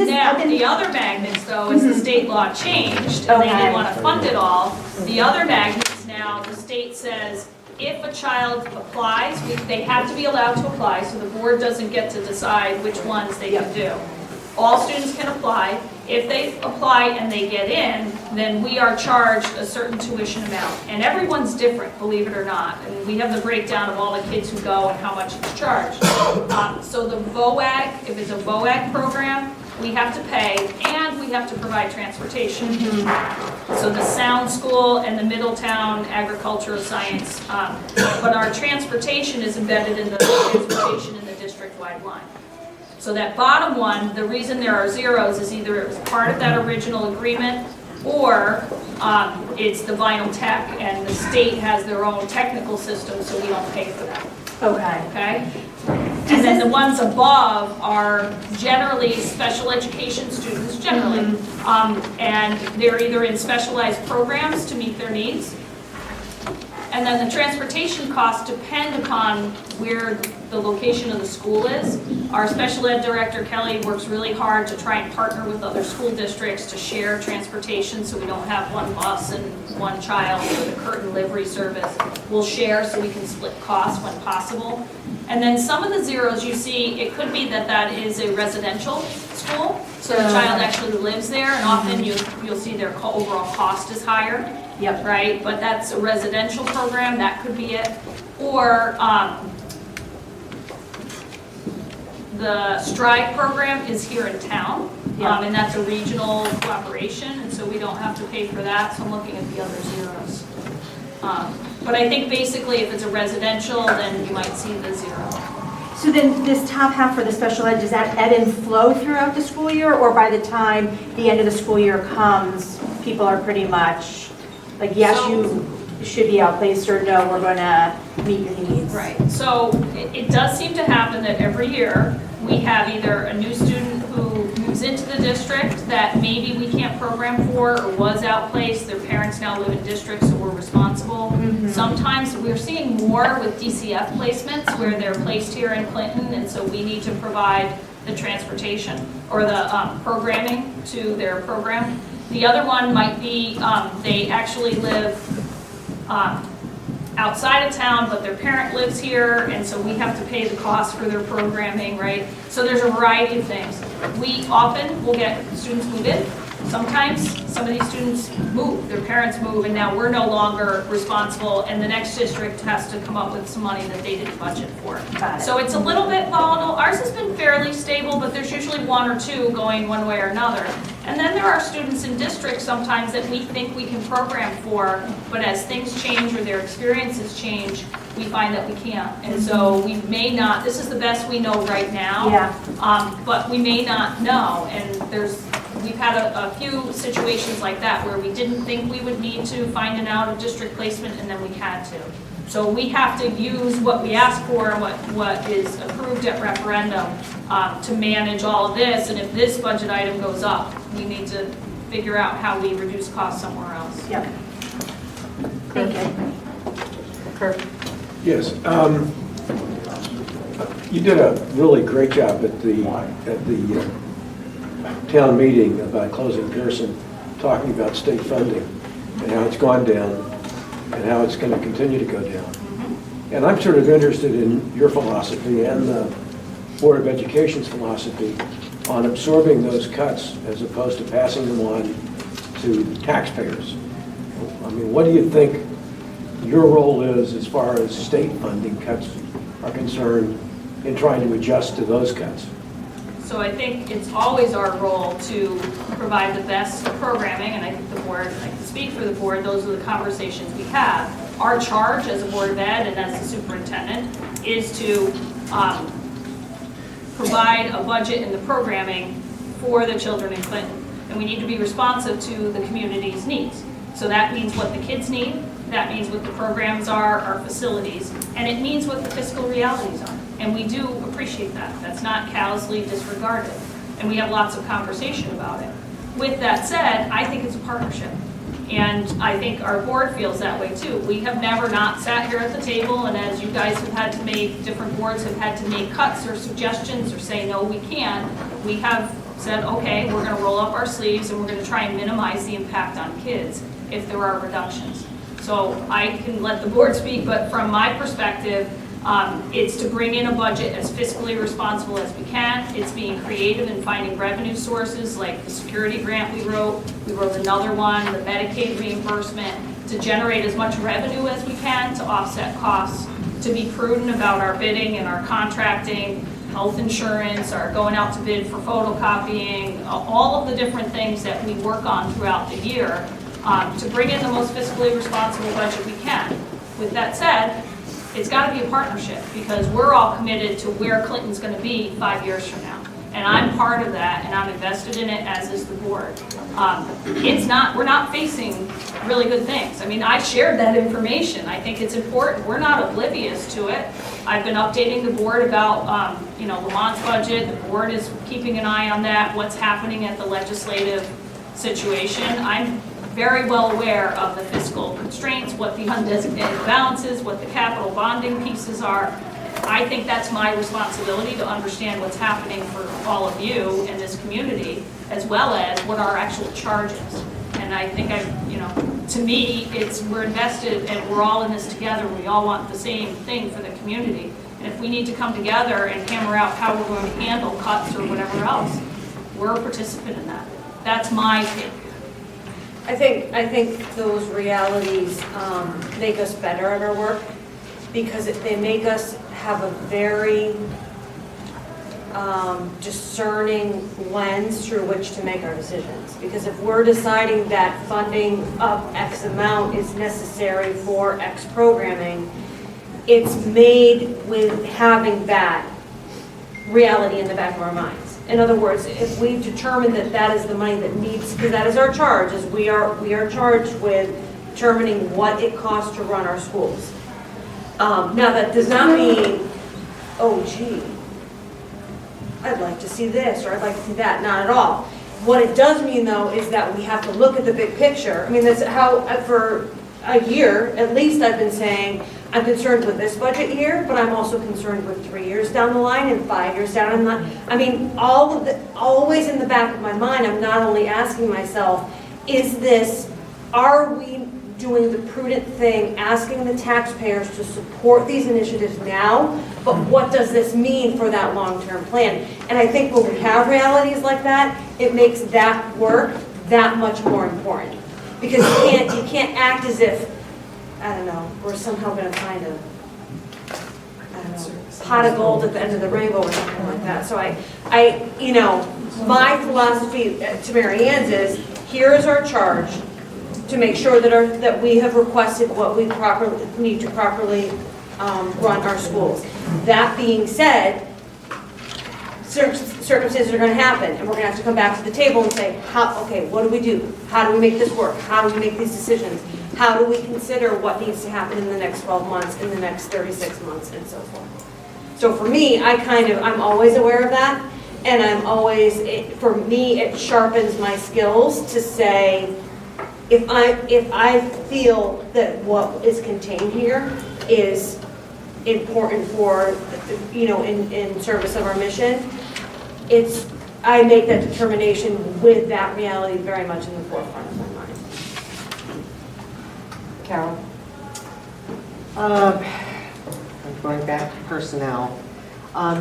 Now, the other magnets, though, as the state law changed, and they didn't want to fund it all, the other magnets now, the state says, if a child applies, they have to be allowed to apply, so the board doesn't get to decide which ones they can do. All students can apply. If they apply and they get in, then we are charged a certain tuition amount. And everyone's different, believe it or not. And we have the breakdown of all the kids who go and how much it's charged. So the VOAG, if it's a VOAG program, we have to pay, and we have to provide transportation. So the Sound School and the Middletown Agricultural Science, but our transportation is embedded in the transportation in the district-wide line. So that bottom one, the reason there are zeros is either it was part of that original agreement, or it's the vinyl tech, and the state has their own technical system, so we don't pay for that. Okay. Okay? And then the ones above are generally special education students, generally. And they're either in specialized programs to meet their needs. And then the transportation costs depend upon where the location of the school is. Our special ed director, Kelly, works really hard to try and partner with other school districts to share transportation, so we don't have one bus and one child for the curtain livery service. We'll share so we can split costs when possible. And then some of the zeros you see, it could be that that is a residential school, so the child actually lives there, and often you'll see their overall cost is higher. Yep. Right, but that's a residential program, that could be it. Or the Stride program is here in town, and that's a regional cooperation, and so we don't have to pay for that, so I'm looking at the other zeros. But I think basically if it's a residential, then you might see the zero. So then this top half for the special ed, does that ebb and flow throughout the school year, or by the time the end of the school year comes, people are pretty much like, yes, you should be outplaced, or no, we're going to meet your needs? Right, so it does seem to happen that every year we have either a new student who moves into the district that maybe we can't program for or was outplaced, their parents now live in districts, so we're responsible. Sometimes we're seeing more with DCF placements where they're placed here in Clinton, and so we need to provide the transportation or the programming to their program. The other one might be they actually live outside of town, but their parent lives here, and so we have to pay the cost for their programming, right? So there's a variety of things. We often will get students move in. Sometimes some of these students move, their parents move, and now we're no longer responsible, and the next district has to come up with some money that they didn't budget for. So it's a little bit volatile. Ours has been fairly stable, but there's usually one or two going one way or another. And then there are students in districts sometimes that we think we can program for, but as things change or their experiences change, we find that we can't. And so we may not, this is the best we know right now, but we may not know. And we've had a few situations like that where we didn't think we would need to find an out-of-district placement, and then we had to. So we have to use what we ask for, what is approved at referendum, to manage all of this. And if this budget item goes up, we need to figure out how we reduce costs somewhere else. Yep. Thank you. Kirk? Yes. You did a really great job at the town meeting about closing Pierson, talking about state funding and how it's gone down and how it's going to continue to go down. And I'm sort of interested in your philosophy and the Board of Education's philosophy on absorbing those cuts as opposed to passing them on to taxpayers. I mean, what do you think your role is as far as state funding cuts are concerned in trying to adjust to those cuts? So I think it's always our role to provide the best programming, and I think the board, I can speak for the board, those are the conversations we have. Our charge as a Board of Ed and as the superintendent is to provide a budget and the programming for the children in Clinton. And we need to be responsive to the community's needs. So that means what the kids need, that means what the programs are, our facilities, and it means what the fiscal realities are. And we do appreciate that. That's not callously disregarded. And we have lots of conversation about it. With that said, I think it's a partnership. And I think our board feels that way too. We have never not sat here at the table, and as you guys have had to make, different boards have had to make cuts or suggestions or say, no, we can't, we have said, okay, we're gonna roll up our sleeves and we're gonna try and minimize the impact on kids if there are reductions. So I can let the board speak, but from my perspective, it's to bring in a budget as fiscally responsible as we can. It's being creative and finding revenue sources like the security grant we wrote. We wrote another one, the Medicaid reimbursement, to generate as much revenue as we can to offset costs, to be prudent about our bidding and our contracting, health insurance, our going out to bid for photocopying, all of the different things that we work on throughout the year to bring in the most fiscally responsible budget we can. With that said, it's got to be a partnership because we're all committed to where Clinton's going to be 5 years from now. And I'm part of that, and I'm invested in it, as is the board. We're not facing really good things. I mean, I shared that information. I think it's important. We're not oblivious to it. I've been updating the board about, Lamont's budget. The board is keeping an eye on that, what's happening at the legislative situation. I'm very well aware of the fiscal constraints, what the undesignated balances, what the capital bonding pieces are. I think that's my responsibility to understand what's happening for all of you in this community, as well as what our actual charge is. And I think to me, we're invested and we're all in this together. We all want the same thing for the community. And if we need to come together and hammer out how we're going to handle cuts or whatever else, we're a participant in that. That's my take. I think those realities make us better at our work because they make us have a very discerning lens through which to make our decisions. Because if we're deciding that funding of X amount is necessary for X programming, it's made with having that reality in the back of our minds. In other words, if we determine that that is the money that needs, because that is our charge, is we are charged with determining what it costs to run our schools. Now that does not mean, oh gee, I'd like to see this or I'd like to see that, not at all. What it does mean though is that we have to look at the big picture. I mean, that's how for a year, at least I've been saying, I'm concerned with this budget year, but I'm also concerned with 3 years down the line and 5 years down the line. I mean, always in the back of my mind, I'm not only asking myself, are we doing the prudent thing, asking the taxpayers to support these initiatives now, but what does this mean for that long-term plan? And I think when we have realities like that, it makes that work that much more important. Because you can't act as if, I don't know, we're somehow going to find pot of gold at the end of the rainbow or something like that. So my philosophy to Maryann's is, here is our charge to make sure that we have requested what we need to properly run our schools. That being said, circumstances are going to happen, and we're going to have to come back to the table and say, okay, what do we do? How do we make this work? How do we make these decisions? How do we consider what needs to happen in the next 12 months, in the next 36 months, and so forth? So for me, I'm always aware of that, and for me, it sharpens my skills to say, if I feel that what is contained here is important for, in service of our mission, I make that determination with that reality very much in the forefront of my mind. Carol? I'm going back to personnel.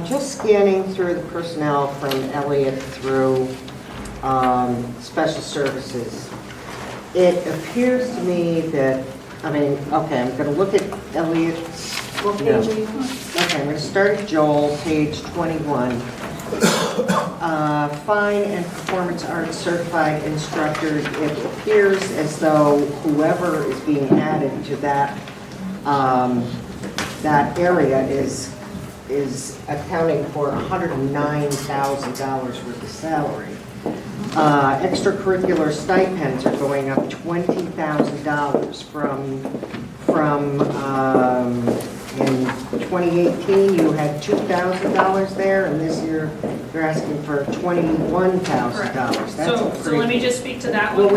Just scanning through the personnel from Elliott through special services. It appears to me that, I'm going to look at Elliott's. What page are you on? Okay, I'm going to start at Joel, page 21. Fine and performance arts certified instructors. It appears as though whoever is being added to that area is accounting for $109,000 worth of salary. Extracurricular stipends are going up $20,000 from in 2018 you had $2,000 there, and this year you're asking for $21,000. So let me just speak to that one.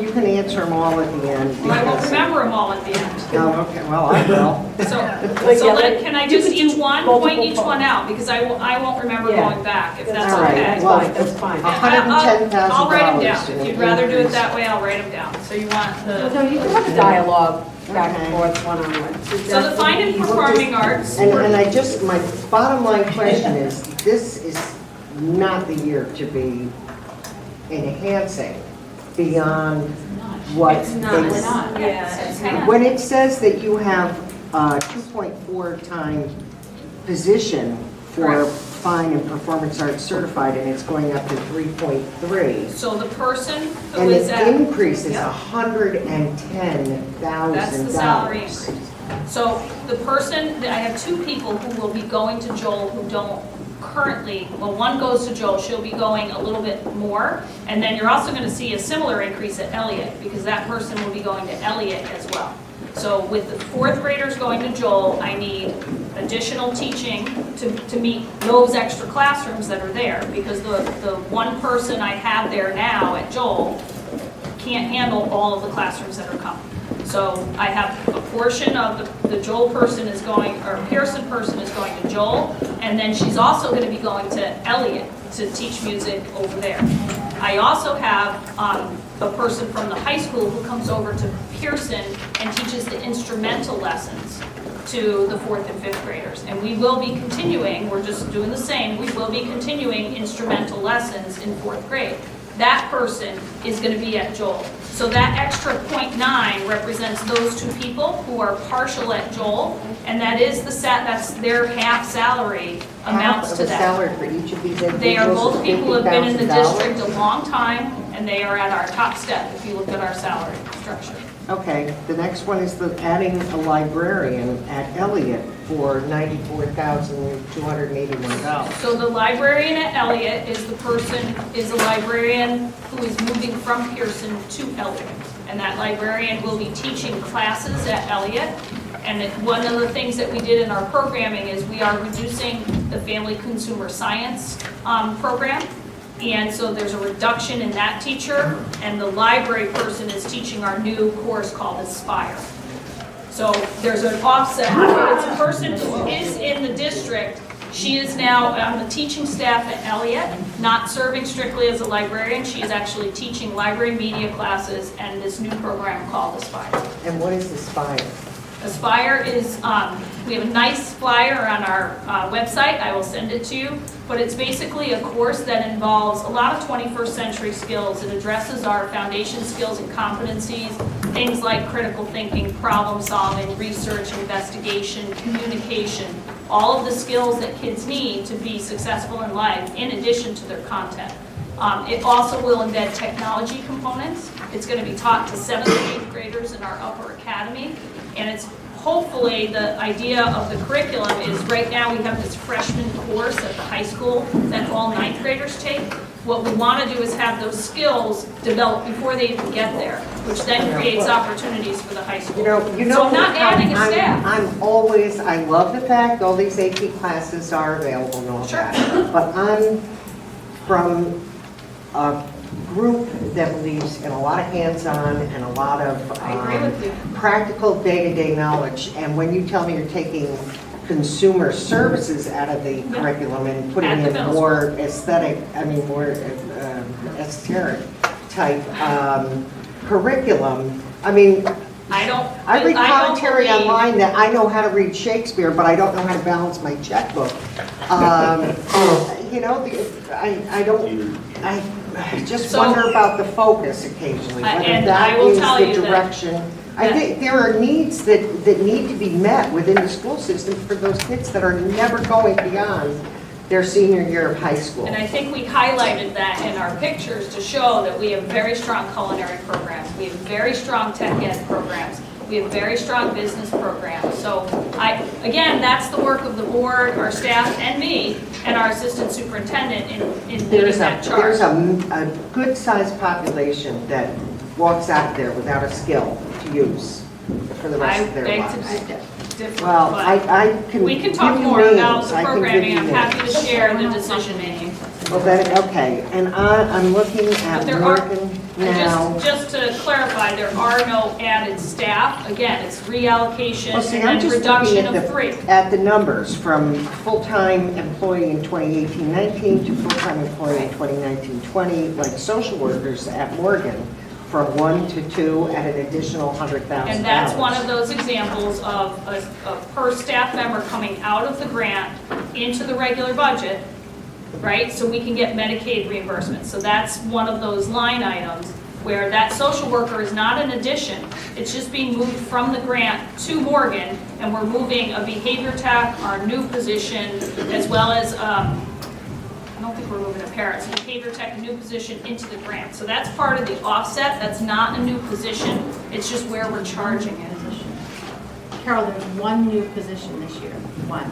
You can answer them all at the end. Well, I won't remember them all at the end. Oh, okay. Well, I will. Can I just point each one out, because I won't remember going back, if that's okay. That's fine. $110,000. I'll write them down. If you'd rather do it that way, I'll write them down. So you want the... No, you can have a dialogue back and forth, one-on-one. So the fine and performing arts... And my bottom line question is, this is not the year to be enhancing beyond what It's not. Yeah. When it says that you have a 2.4 time position for Correct. fine and performance arts certified, and it's going up to 3.3. So the person who And is the at. increase is Yep. $110,000. That's the salary increase. So the person, I have two people who will be going to Joel who don't currently, well, one goes to Joel, she'll be going a little bit more. And then you're also gonna see a similar increase at Elliott, because that person will be going to Elliott as well. So with the fourth graders going to Joel, I need additional teaching to meet those extra classrooms that are there, because the one person I have there now at Joel can't handle all of the classrooms that are coming. So I have a portion of the Joel person is going, or Pierson person is going to Joel, and then she's also going to be going to Elliott to teach music over there. I also have a person from the high school who comes over to Pierson and teaches the instrumental lessons to the 4th and 5th graders. And we will be continuing, we're just doing the same, we will be continuing instrumental lessons in 4th grade. That person is going to be at Joel. So that extra 0.9 represents those two people who are partial at Joel, and that is that's their half salary amounts to that. Half of a salary for each of these individuals. They are both people who have been in the $50,000? district a long time, and they are at our top step if you look at our salary structure. Okay, the next one is adding a librarian at Elliott for $94,281. So the librarian at Elliott is a librarian who is moving from Pierson to Elliott. And that librarian will be teaching classes at Elliott. And one of the things that we did in our programming is we are reducing the family consumer science program. And so there's a reduction in that teacher, and the library person is teaching our new course called Aspire. So there's an offset. It's a person who is in the district. She is now on the teaching staff at Elliott, not serving strictly as a librarian. She is actually teaching library media classes and this new program called Aspire. And what is Aspire? Aspire is, we have a nice flyer on our website, I will send it to you, but it's basically a course that involves a lot of 21st century skills. It addresses our foundation skills and competencies, things like critical thinking, problem solving, research, investigation, communication, all of the skills that kids need to be successful in life in addition to their content. It also will embed technology components. It's going to be taught to 7th and 8th graders in our upper academy. And it's hopefully the idea of the curriculum is right now we have this freshman course at the high school that all 9th graders take. What we want to do is have those skills developed before they even get there, which then creates opportunities for the high school. So I'm not adding a staff. I love the fact all these AP classes are available and all that. But I'm from a group that believes in a lot of hands-on and a lot of I agree with you. practical day-to-day knowledge. And when you tell me you're taking consumer services out of the curriculum and putting At the in middle more more esoteric type curriculum, I mean, I read commentary online that I know how to read Shakespeare, but I don't know how to balance my checkbook. You know, I just wonder about the focus occasionally, whether that is the direction. I think there are needs that need to be met within the school system for those kids that are never going beyond their senior year of high school. And I think we highlighted that in our pictures to show that we have very strong culinary programs. We have very strong tech ed programs. We have very strong business programs. So again, that's the work of the board, our staff, and me, and our assistant superintendent in leading that charge. There's a good-sized population that walks out there without a skill to use for the rest of their lives. Well, We can talk more about the programming. I'm happy to share the decision making. Well, okay, and I'm looking at Morgan now. Just to clarify, there are no added staff. Again, it's reallocation Well, see, and I'm then just reduction looking of 3. at the numbers from full-time employee in 2018-19 to full-time employee in 2019-20, like social workers at Morgan, from 1 to 2 at an additional $100,000. And that's one of those examples of a per staff member coming out of the grant into the regular budget, right? So we can get Medicaid reimbursement. So that's one of those line items. where that social worker is not an addition. It's just being moved from the grant to Morgan, and we're moving a behavior tech, our new position, as well as, I don't think we're moving a parent, so behavior tech, a new position into the grant. So that's part of the offset. That's not a new position. It's just where we're charging it. Carol, there's one new position this year, one.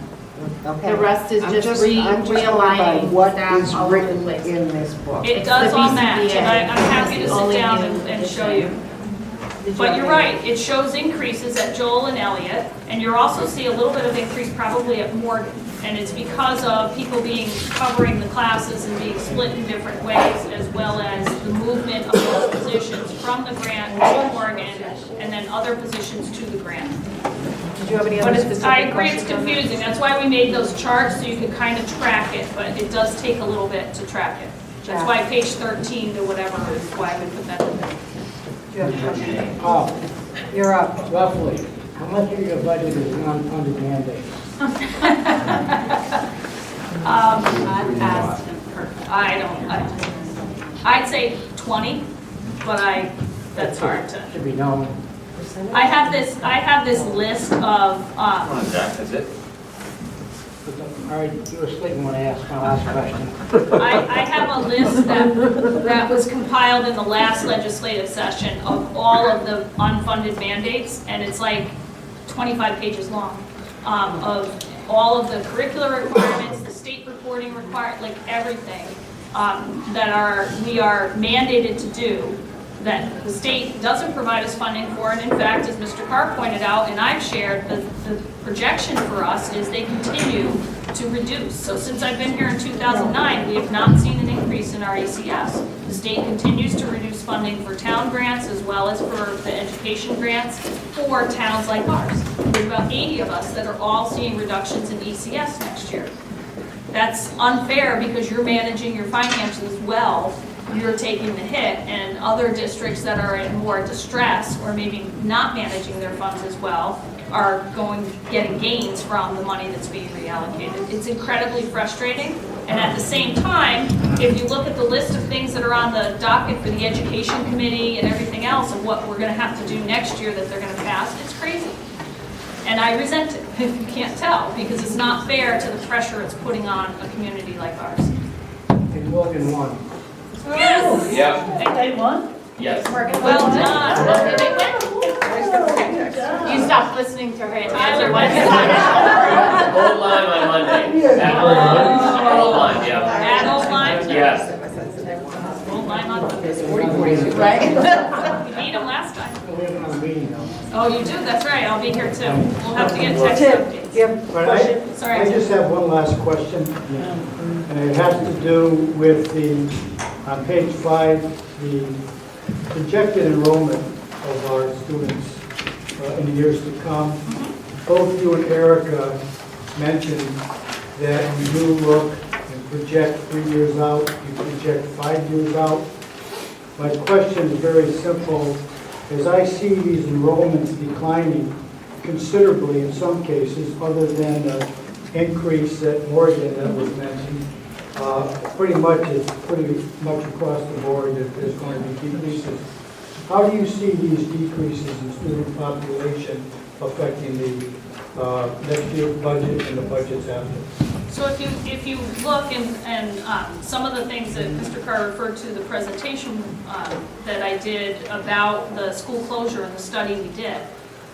Okay. The rest is I'm just I'm just wondering by realigning what staff is all over the written place. in this book. It It's does the all match, and I'm happy to It's the sit only down new and show addition. you. But you're right, it shows increases at Joel and Elliott, and you also see a little bit of increase probably at Morgan. And it's because of people covering the classes and being split in different ways, as well as the movement of those positions from the grant to Morgan, and then other positions to the grant. Did you have any But other it's, specific I agree it's questions on that? confusing, that's why we made those charts, so you could kind of track it, but it does take a little bit to track it. That's why page 13 to whatever is why we put that in there. Do you have a question? Oh, You're up. roughly, how much of your budget is non-funded mandates? I'd say 20, but that's hard to. Should be known. I have this list of, Come on, Jack, that's it. All right, you were sleeping when I asked my last question. I have a list that was compiled in the last legislative session of all of the unfunded mandates, and it's like 25 pages long, of all of the curricular requirements, the state reporting like everything we are mandated to do, that the state doesn't provide us funding for, and in fact, as Mr. Carr pointed out, and I've shared, the projection for us is they continue to reduce. So since I've been here in 2009, we have not seen an increase in our ECS. The state continues to reduce funding for town grants as well as for the education grants for towns like ours. There's about 80 of us that are all seeing reductions in ECS next year. That's unfair because you're managing your finances well, you're taking the hit, and other districts that are in more distress or maybe not managing their funds as well are getting gains from the money that's being reallocated. It's incredibly frustrating, and at the same time, if you look at the list of things that are on the docket for the education committee and everything else of what we're gonna have to do next year that they're gonna pass, it's crazy. And I resent it, if you can't tell, because it's not fair to the pressure it's putting on a community like ours. And Morgan won. Yes! Yep, They won? yes. Well done. You stopped listening to her. Tyler, What is Old Lyme on Monday. Old Lyme, yeah. At Old Lyme? Yes. Old Lyme on Monday. Right? We beat them last time. We have another meeting though. Oh, you do? That's right, I'll be here too. We'll have to get text Tim, updates. do you have a But question? Sorry, I Tim. just have one last question, and it has to do with on page 5, the projected enrollment of our students in the years to come. Both you and Erica mentioned that you do look and project 3 years out, you project 5 years out. My question is very simple. As I see these enrollments declining considerably in some cases, other than the increase at Morgan that was mentioned, pretty much across the board that there's going to be decreases. How do you see these decreases in student population affecting the next year's budget and the budgets after? So if you look and some of the things that Mr. Carr referred to, the presentation that I did about the school closure and the study we did,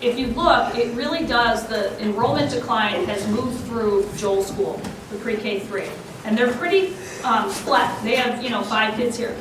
if you look, it really does, the enrollment decline has moved through Joel School, the pre-K 3. And they're pretty flat. They have, 5 kids here,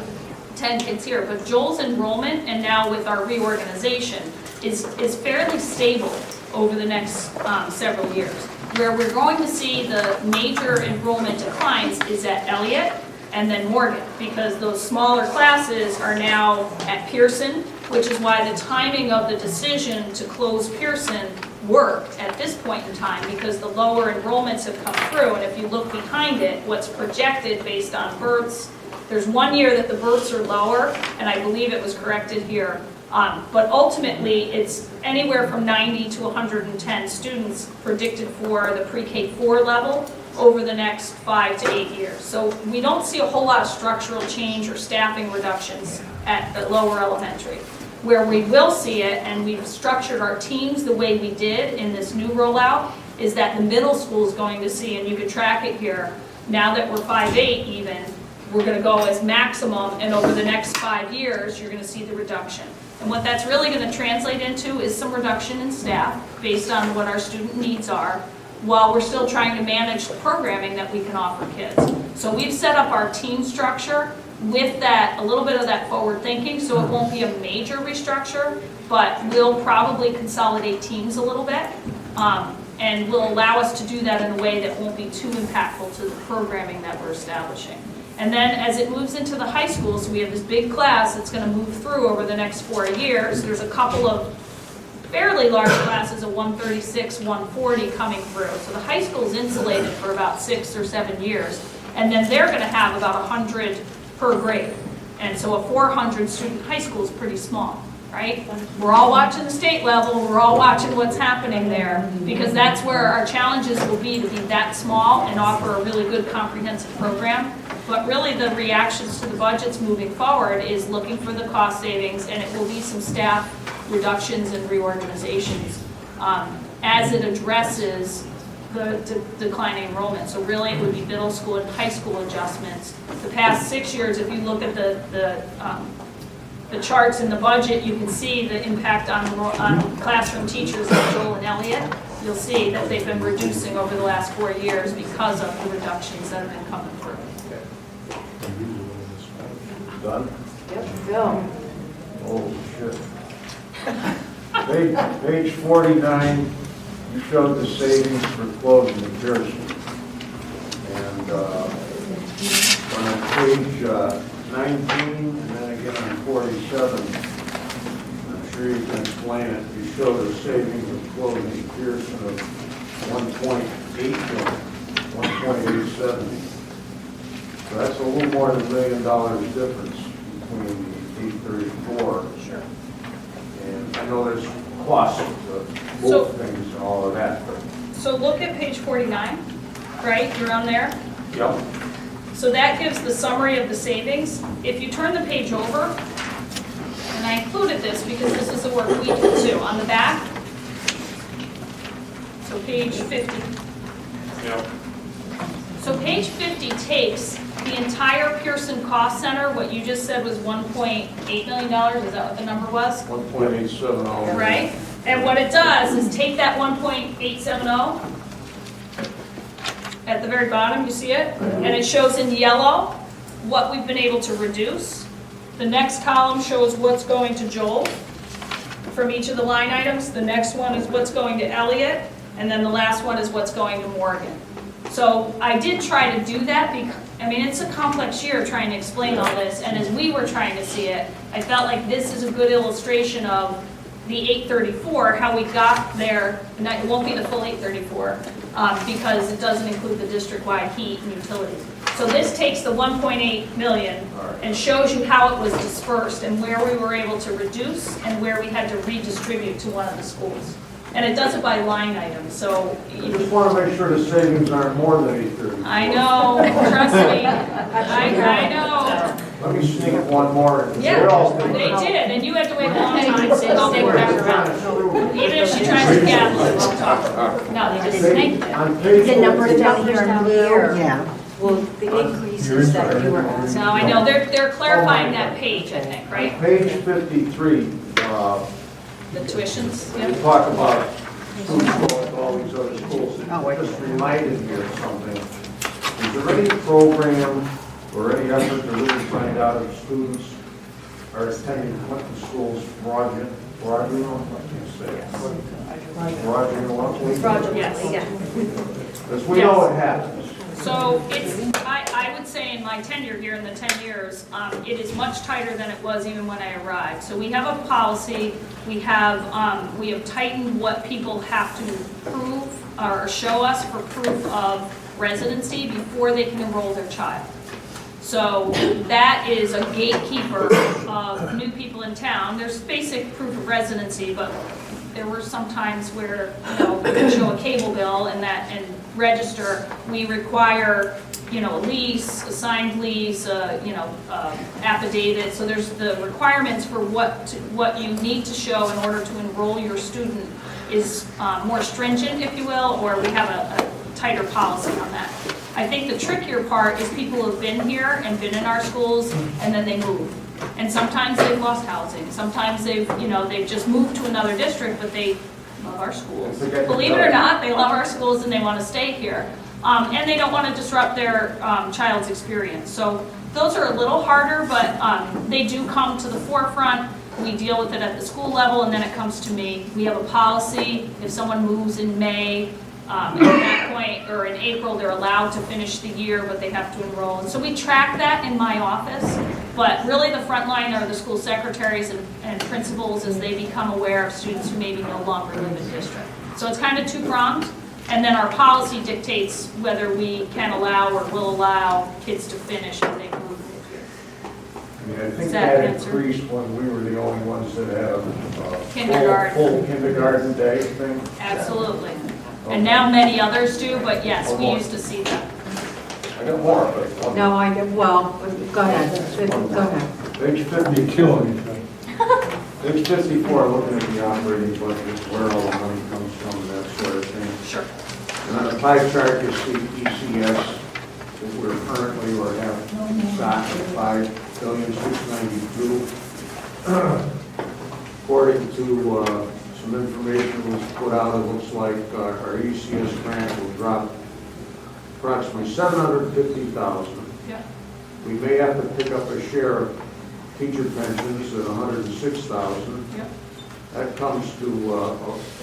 10 kids here, but Joel's enrollment, and now with our reorganization, is fairly stable over the next several years. Where we're going to see the major enrollment declines is at Elliott and then Morgan, because those smaller classes are now at Pierson, which is why the timing of the decision to close Pierson worked at this point in time, because the lower enrollments have come through, and if you look behind it, what's projected based on births, there's 1 year that the births are lower, and I believe it was corrected here, but ultimately it's anywhere from 90 to 110 students predicted for the pre-K 4 level over the next 5 to 8 years. So we don't see a whole lot of structural change or staffing reductions at the lower elementary. Where we will see it, and we've structured our teams the way we did in this new rollout, is that the middle school is going to see, and you can track it here, now that we're 5.8 even, we're gonna go as maximum, and over the next 5 years, you're gonna see the reduction. And what that's really gonna translate into is some reduction in staff, based on what our student needs are, while we're still trying to manage the programming that we can offer kids. So we've set up our team structure with that, a little bit of that forward thinking, so it won't be a major restructure, but we'll probably consolidate teams a little bit, and will allow us to do that in a way that won't be too impactful to the programming that we're establishing. And then as it moves into the high school, so we have this big class that's gonna move through over the next 4 years, there's a couple of fairly large classes of 136, 140 coming through. So the high school's insulated for about 6 or 7 years, and then they're gonna have about 100 per grade. And so a 400 student high school is pretty small, right? We're all watching the state level, we're all watching what's happening there, because that's where our challenges will be, to be that small and offer a really good comprehensive program. But really the reactions to the budgets moving forward is looking for the cost savings, and it will be some staff reductions and reorganizations as it addresses the declining enrollment. So really it would be middle school and high school adjustments. The past 6 years, if you look at the charts in the budget, you can see the impact on classroom teachers like Joel and Elliott. You'll see that they've been reducing over the last 4 years because of the reductions that have been coming through. Done? Yep, Bill. Oh, shit. Page 49, you showed the savings for closing the Pierson. And on page 19, and then again on 47, I'm sure you can explain it, you showed a savings of closing Pierson of 1.8 million, 1.870. So that's a little more than $1 million difference between the 834. Sure. And I know there's costs of both things and all of that, but. So look at page 49, right? You're on there. Yep. So that gives the summary of the savings. If you turn the page over, and I included this because this is the work we did too, on the back. So page 50. Yep. So page 50 takes the entire Pierson Cost Center, what you just said was $1.8 million, is that what the number was? 1.870. Right? And what it does is take that 1.870, at the very bottom, you see it? And it shows in yellow what we've been able to reduce. The next column shows what's going to Joel from each of the line items. The next one is what's going to Elliott, and then the last one is what's going to Morgan. So I did try to do that because, I mean, it's a complex year trying to explain all this, and as we were trying to see it, I felt like this is a good illustration of the 834, how we got there. And it won't be the full 834 because it doesn't include the district-wide heat and utilities. So this takes the 1.8 million and shows you how it was dispersed and where we were able to reduce and where we had to redistribute to one of the schools. And it does it by line item, so. I just want to make sure the savings aren't more than 834. I know, trust me, I know. Let me sneak one more. Yeah, they did, and you had to wait a long time, so don't take that. Even if she tries to gavel it. No, they just snaked it. On page The numbers down here in blue. Yeah. Well, the increases that you were asking. No, I know, they're clarifying that page, I think, right? Page 53, The tuitions, we yeah. talk about schools going to all these other schools. It just reminded me of something. Is there any program or any effort to really find out if students are attending what the schools fraudulent, I can't say it. Fraudulent? Yes. Because we know it happens. So it's, I would say in my tenure here, in the 10 years, it is much tighter than it was even when I arrived. So we have a policy, we have tightened what people have to prove or show us for proof of residency before they can enroll their child. So that is a gatekeeper of new people in town. There's basic proof of residency, but there were some times where, you know, we could show a cable bill and register. We require you know, a lease, a signed lease, affidavit. So there's the requirements for what you need to show in order to enroll your student is more stringent, if you will, or we have a tighter policy on that. I think the trickier part is people who have been here and been in our schools, and then they move. And sometimes they've lost housing, sometimes they've just moved to another district, but they love our schools. Believe it or not, they love our schools and they want to stay here. And they don't want to disrupt their child's experience. So those are a little harder, but they do come to the forefront. We deal with it at the school level, and then it comes to me. We have a policy, if someone moves in May, at that point, or in April, they're allowed to finish the year, but they have to enroll. And so we track that in my office, but really the front line are the school secretaries and principals as they become aware of students who maybe no longer live in district. So it's kind of two-pronged, and then our policy dictates whether we can allow or will allow kids to finish if they move. I mean, I think Does that that answer? increased when we were the only ones that had a Kindergarten. full kindergarten day thing. Absolutely. And now many others do, but yes, we used to see that. I got more, but. No, I get, well, go ahead, go ahead. Page 50, Killing me. page 54, looking at the operating budget, where all the money comes from, and that sort of thing. Sure. And on the pie chart, you see ECS, that we're currently, or have stock at $5,692,000. According to some information was put out, it looks like our ECS grant will drop approximately $750,000. Yeah. We may have to pick up a share of teacher pensions at $106,000. Yep. That comes to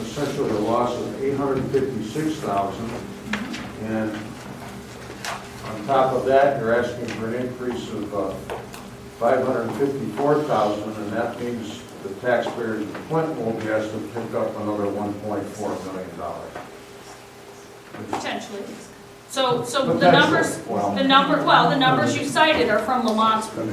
essentially a loss of $856,000. And on top of that, you're asking for an increase of $554,000, and that means the taxpayers in Clinton will be asked to pick up another $1.4 million. Potentially. So the Potentially. numbers, Well. the numbers you cited are from Lamont's the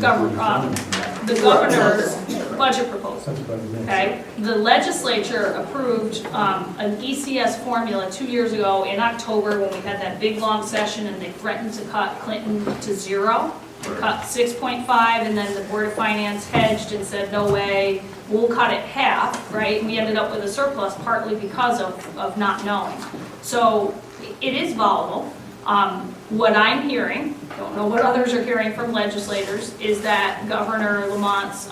governor's budget proposal. Okay, the legislature approved an ECS formula 2 years ago in October when we had that big long session and they threatened to cut Clinton to zero. They cut 6.5, and then the Board of Finance hedged and said, no way, we'll cut it half, right? And we ended up with a surplus partly because of not knowing. So it is volatile. What I'm hearing, don't know what others are hearing from legislators, is that Governor Lamont's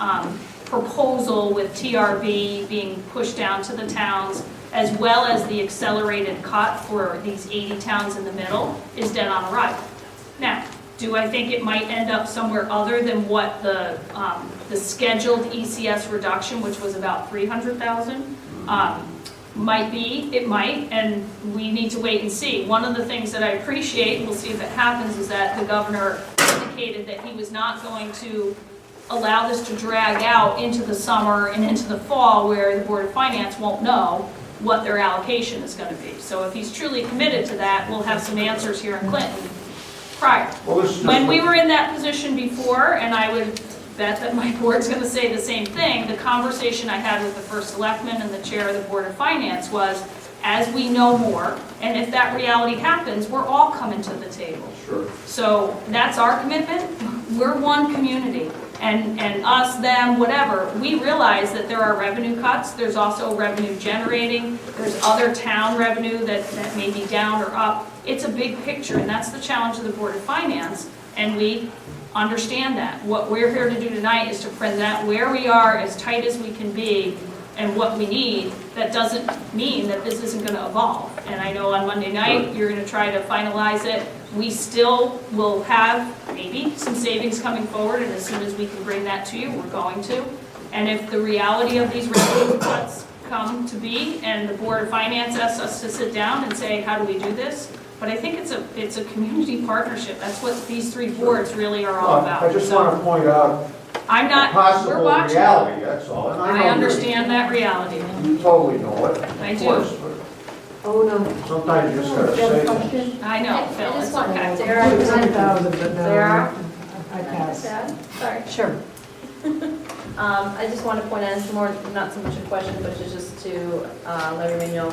proposal with TRB being pushed down to the towns, as well as the accelerated cut for these 80 towns in the middle, is dead on arrival. Now, do I think it might end up somewhere other than what the scheduled ECS reduction, which was about $300,000, might be? It might, and we need to wait and see. One of the things that I appreciate, we'll see if it happens, is that the governor indicated that he was not going to allow this to drag out into the summer and into the fall where the Board of Finance won't know what their allocation is going to be. So if he's truly committed to that, we'll have some answers here in Clinton prior. Well, this is When we were in that position before, and I would bet that my board's going to say the same thing, the conversation I had with the first selectman and the chair of the Board of Finance was, as we know more, and if that reality happens, we're all coming to the table. Sure. So that's our commitment. We're one community. And us, them, whatever, we realize that there are revenue cuts. There's also revenue generating. There's other town revenue that may be down or up. It's a big picture, and that's the challenge of the Board of Finance, and we understand that. What we're here to do tonight is to present where we are as tight as we can be and what we need. That doesn't mean that this isn't going to evolve. And I know on Monday night, you're going to try to finalize it. We still will have maybe some savings coming forward, and as soon as we can bring that to you, we're going to. And if the reality of these revenue cuts come to be, and the Board of Finance asks us to sit down and say, how do we do this? But I think it's a community partnership. That's what these three boards really are all about. I just want to point out I'm not, a possible we're watching. reality, that's all. And I know understand that reality. You totally know it. I of do. course, but Oh, no. sometimes you just gotta Do you have a say things. question? I know, Phil, it's okay. Sarah, 10,000, but no. Sarah? I pass. Sorry. Sure. I just want to point out, it's more, not so much a question, but just to let everyone know,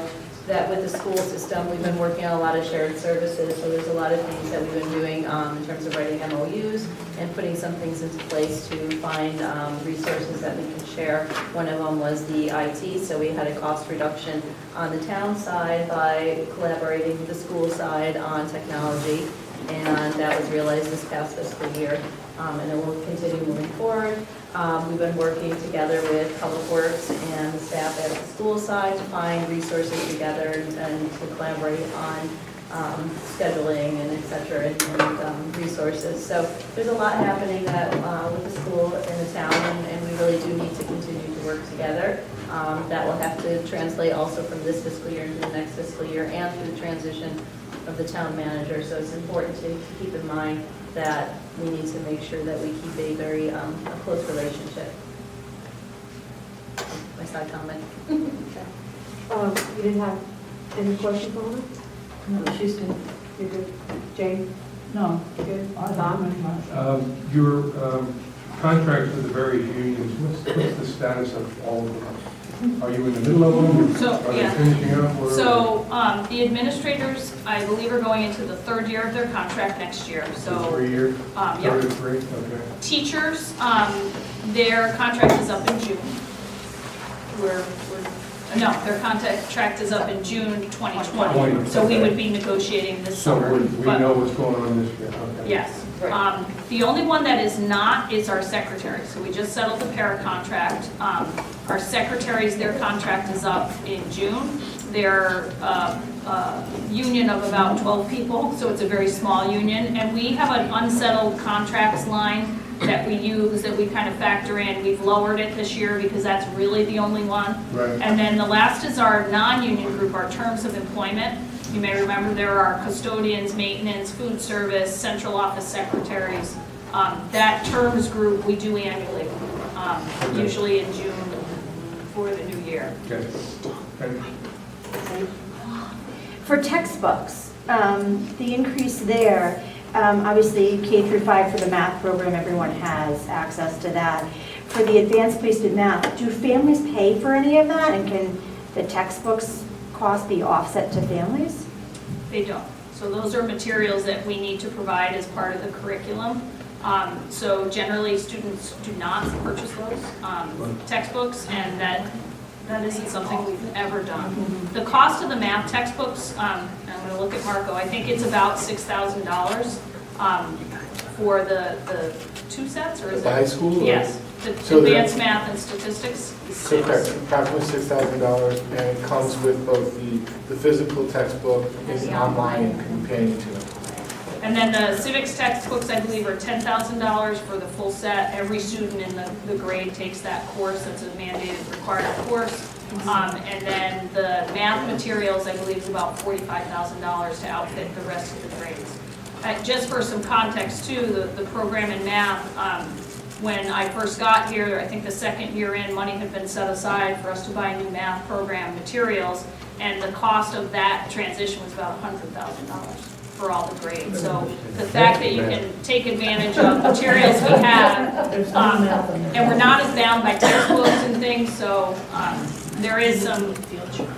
that with the school system, we've been working on a lot of shared services, so there's a lot of things that we've been doing in terms of writing MOUs and putting some things into place to find resources that we can share. One of them was the IT, so we had a cost reduction on the town side by collaborating with the school side on technology, and that was realized this past fiscal year, and it will continue moving forward. We've been working together with Public Works and the staff at the school side to find resources together and to collaborate on scheduling and et cetera, and resources. So there's a lot happening that, with the school and the town, and we really do need to continue to work together. That will have to translate also from this fiscal year into the next fiscal year and through the transition of the town manager. So it's important to keep in mind that we need to make sure that we keep a very a close relationship. My side comment. You didn't have any questions on it? No, she's good. You're good? Jane? No. Good? Tom? Your contracts with the various unions, what's the status of all of them? Are you in the middle of them? So, Are they yeah. finishing up? Or- So the administrators, I believe, are going into the third year of their contract next year, so. 3 years? Yeah. 33? Okay. Teachers, their contract is up in June. No, their contract is up in June 2020, so we would be negotiating this So summer. we know what's going on this year, okay. Yes. The only one that is not is our secretary. So we just settled the para contract. Our secretaries, their contract is up in June. They're a union of about 12 people, so it's a very small union. And we have an unsettled contracts line that we use, that we kind of factor in. We've lowered it this year because that's really the only one. Right. And then the last is our non-union group, our terms of employment. You may remember there are custodians, maintenance, food service, central office secretaries. That terms group we do annually, usually in June for the new year. Okay. For textbooks, the increase there, obviously K through 5 for the math program, everyone has access to that. For the advanced placement math, do families pay for any of that, and can the textbooks cost be offset to families? They don't. So those are materials that we need to provide as part of the curriculum. So generally, students do not purchase those textbooks, and that isn't something we've ever done. The cost of the math textbooks, I'm going to look at Marco, I think it's about $6,000 for the two sets, or is it? The high school? Yes, the So advanced math and statistics. is Correct, approximately $6,000, and it comes with both the physical textbook and the online companion to it. And then the civics textbooks, I believe, are $10,000 for the full set. Every student in the grade takes that course. That's a mandated required course. And then the math materials, I believe, is about $45,000 to outfit the rest of the grades. Just for some context too, the program in math, when I first got here, I think the second year in, money had been set aside for us to buy new math program materials, and the cost of that transition was about $100,000 for all the grades. So the fact that you can take advantage of materials we have, and we're not as bound by textbooks and things, so there is some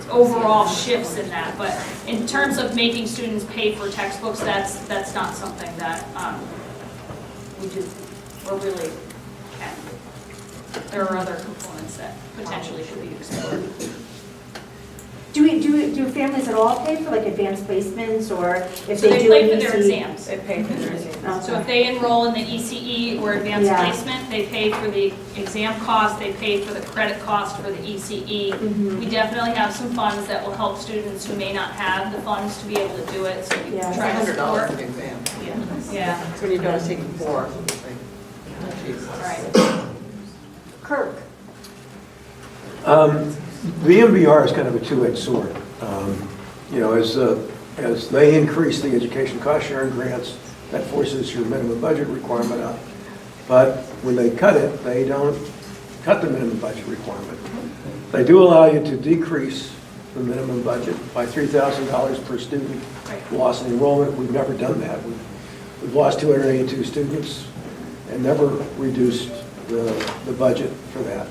overall shifts in that. But in terms of making students pay for textbooks, that's not something that we do, or really can. There are other components that potentially could be explored. Do families at all pay for like advanced placements, or if So they do pay an for their EC? exams. They pay for their exams. So if they enroll in the ECE or advanced Yeah. placement, they pay for the exam cost, they pay for the credit cost for the ECE. Mhm. We definitely have some funds that will help students who may not have the funds to be able to do it, so we Yeah. try to $100 support. an exam. Yeah, So when you know it's taking 4. it's like, oh, Jesus. all right. Kirk? The MBR is kind of a two-edged sword. You know, as they increase the education cost sharing grants, that forces your minimum budget requirement up. But when they cut it, they don't cut the minimum budget requirement. They do allow you to decrease the minimum budget by $3,000 per student loss in enrollment. We've never done that. We've lost 282 students and never reduced the budget for that.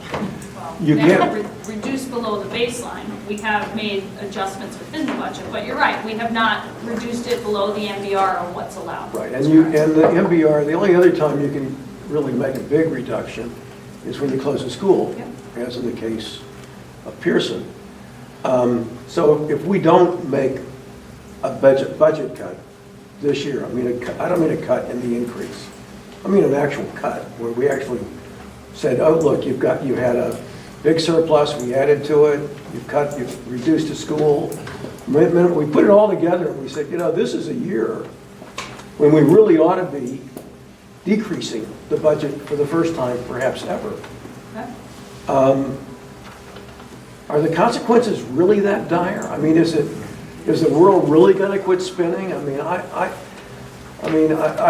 Well, You they can't- have reduced below the baseline. We have made adjustments within the budget, but you're right, we have not reduced it below the MBR or what's allowed. Right, and the MBR, the only other time you can really make a big reduction is when you close a school, as in the case of Pierson. So if we don't make a budget cut this year, I don't mean a cut in the increase, I mean an actual cut, where we actually said, oh, look, you had a big surplus, we added to it, you've reduced the school. We put it all together and we said, this is a year when we really ought to be decreasing the budget for the first time, perhaps ever. Are the consequences really that dire? I mean, is the world really going to quit spinning? I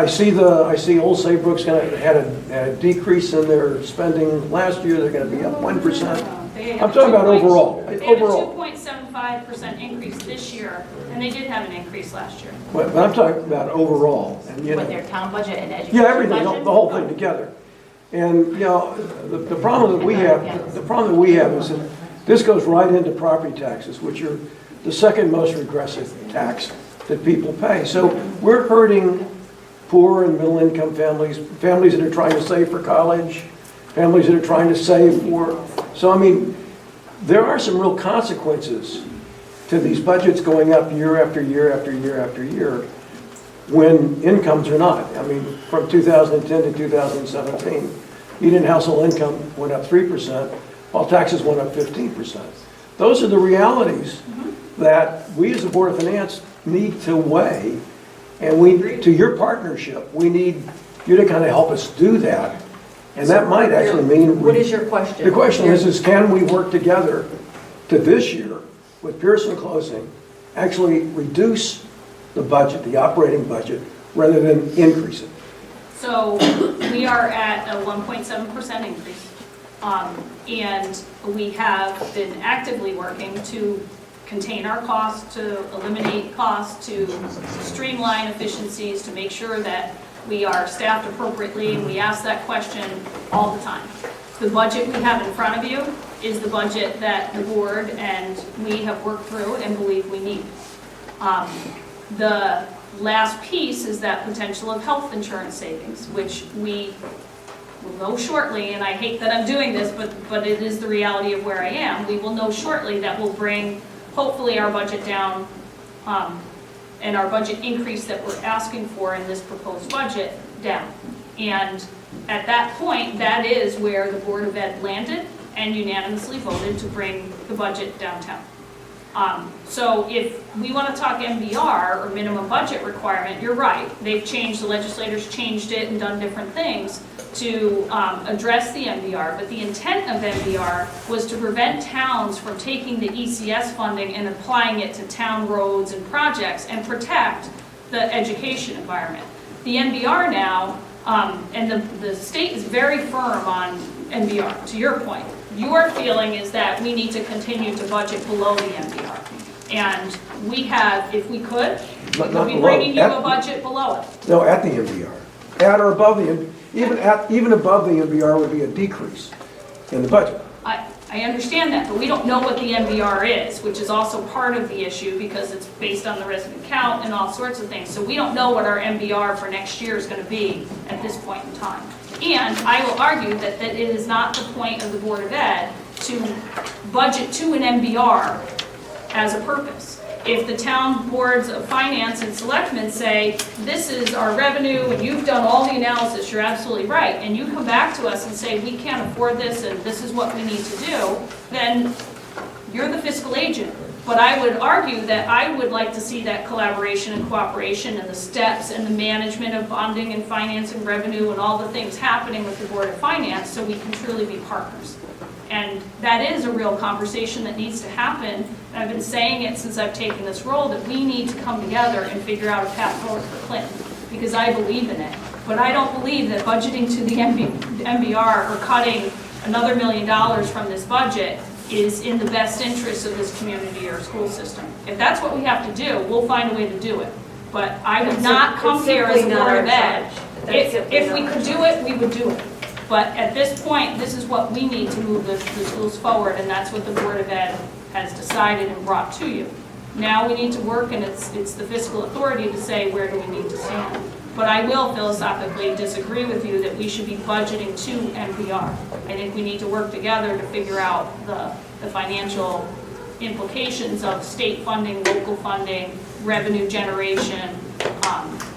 see Old Saybrook's had a decrease in their spending last year. They're going to be up 1%. I'm talking about overall. They had a 2.75% increase this year, and they did have an increase last year. But I'm talking about overall. And, With their town budget and education yeah, everything, budget? the whole thing together. And the problem that we have is that this goes right into property taxes, which are the second most regressive tax that people pay. So we're hurting poor and middle income families that are trying to save for college, families that are trying to save for. So there are some real consequences to these budgets going up year after year after year after year when incomes are not. From 2010 to 2017, median household income went up 3%, while taxes went up 15%. Those are the realities that we as a Board of Finance need to weigh, and to your partnership, we need you to kind of help us do that. And that might actually mean... What is your question? The question is can we work together to this year, with Pierson closing, actually reduce the budget, the operating budget, rather than increase it? So we are at a 1.7% increase. And we have been actively working to contain our costs, to eliminate costs, to streamline efficiencies, to make sure that we are staffed appropriately, and we ask that question all the time. The budget we have in front of you is the budget that the board and we have worked through and believe we need. The last piece is that potential of health insurance savings, which we will know shortly, and I hate that I'm doing this, but it is the reality of where I am. We will know shortly that will bring, hopefully, our budget down, and our budget increase that we're asking for in this proposed budget down. And at that point, that is where the Board of Ed landed and unanimously voted to bring the budget downtown. So if we want to talk MBR, or minimum budget requirement, you're right. They've changed, the legislators changed it and done different things to address the MBR, but the intent of MBR was to prevent towns from taking the ECS funding and applying it to town roads and projects and protect the education environment. The MBR now, and the state is very firm on MBR, to your point. Your feeling is that we need to continue to budget below the MBR. And we have, if we could, we would be bringing you a budget below it. No, at the MBR. At or above the even above the MBR would be a decrease in the budget. I understand that, but we don't know what the MBR is, which is also part of the issue because it's based on the resident count and all sorts of things. So we don't know what our MBR for next year is going to be at this point in time. And I will argue that it is not the point of the Board of Ed to budget to an MBR as a purpose. If the town boards of finance and selectmen say, this is our revenue and you've done all the analysis, you're absolutely right, and you come back to us and say, we can't afford this and this is what we need to do, then you're the fiscal agent. But I would argue that I would like to see that collaboration and cooperation and the steps and the management of bonding and financing revenue and all the things happening with the Board of Finance so we can truly be partners. And that is a real conversation that needs to happen. And I've been saying it since I've taken this role, that we need to come together and figure out a path forward for Clinton, because I believe in it. But I don't believe that budgeting to the MBR or cutting another $1 million from this budget is in the best interest of this community or school system. If that's what we have to do, we'll find a way to do it. But I would not come here as a Board of Ed. If we could do it, we would do it. But at this point, this is what we need to move the schools forward, and that's what the Board of Ed has decided and brought to you. Now we need to work, and it's the fiscal authority to say, where do we need to stand? But I will philosophically disagree with you that we should be budgeting to NPR. I think we need to work together to figure out the financial implications of state funding, local funding, revenue generation,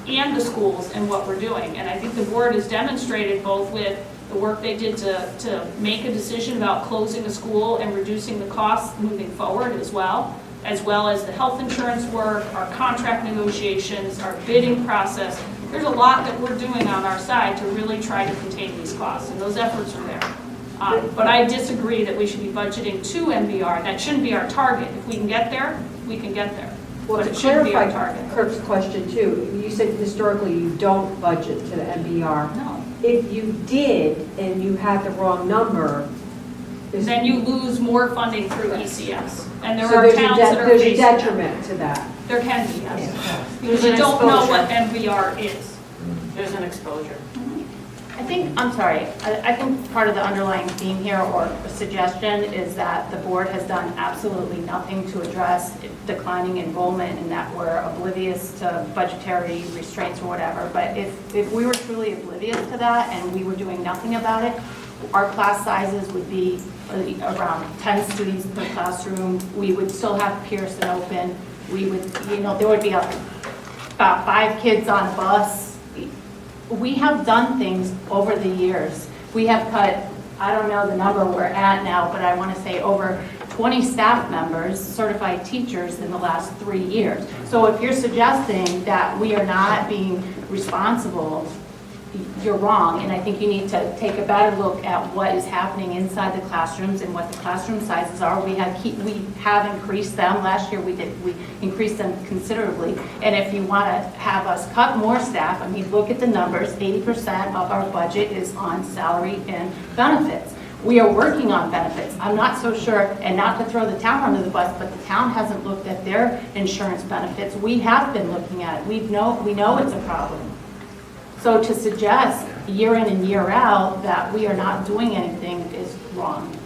and the schools and what we're doing. And I think the board has demonstrated both with the work they did to make a decision about closing a school and reducing the costs moving forward as well as the health insurance work, our contract negotiations, our bidding process. There's a lot that we're doing on our side to really try to contain these costs, and those efforts are there. But I disagree that we should be budgeting to MBR. That shouldn't be our target. If we can get there, we can get there. Well, But to it shouldn't be our clarify target. Kirk's question too, you said historically you don't budget to the MBR. No. If you did and you had the wrong number, Then you lose more funding through ECS. And there so are there's towns that are there's a facing that. detriment to that. There can be, yes. Because There's you an don't know what exposure. MBR is. There's an exposure. I think, I'm sorry, I think part of the underlying theme here or suggestion is that the board has done absolutely nothing to address declining enrollment and that we're oblivious to budgetary restraints or whatever. But if we were truly oblivious to that and we were doing nothing about it, our class sizes would be around 10 students per classroom. We would still have Pierson open. We would, there would be about 5 kids on a bus. We have done things over the years. We have cut, I don't know the number we're at now, but I want to say over 20 staff members, certified teachers in the last 3 years. So if you're suggesting that we are not being responsible, you're wrong, and I think you need to take a better look at what is happening inside the classrooms and what the classroom sizes are. We have increased them. Last year we increased them considerably, and if you want to have us cut more staff, I mean, look at the numbers. 80% of our budget is on salary and benefits. We are working on benefits. I'm not so sure, and not to throw the town under the bus, but the town hasn't looked at their insurance benefits. We have been looking at it. We know it's a problem. So to suggest year in and year out that we are not doing anything is wrong.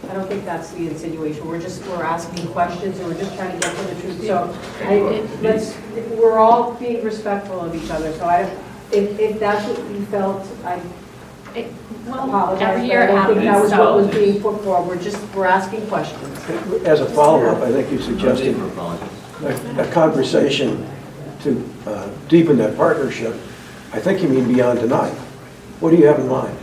I don't think that's the insinuation. We're asking questions and we're just trying to get to the truth. So we're all being respectful of each other. So if that's what you felt, I apologize. Every year but I don't think that was happens, what was so- being put forward. We're asking questions. As a follow-up, I think you suggested a conversation to deepen that partnership. I think you mean beyond tonight. What do you have in mind?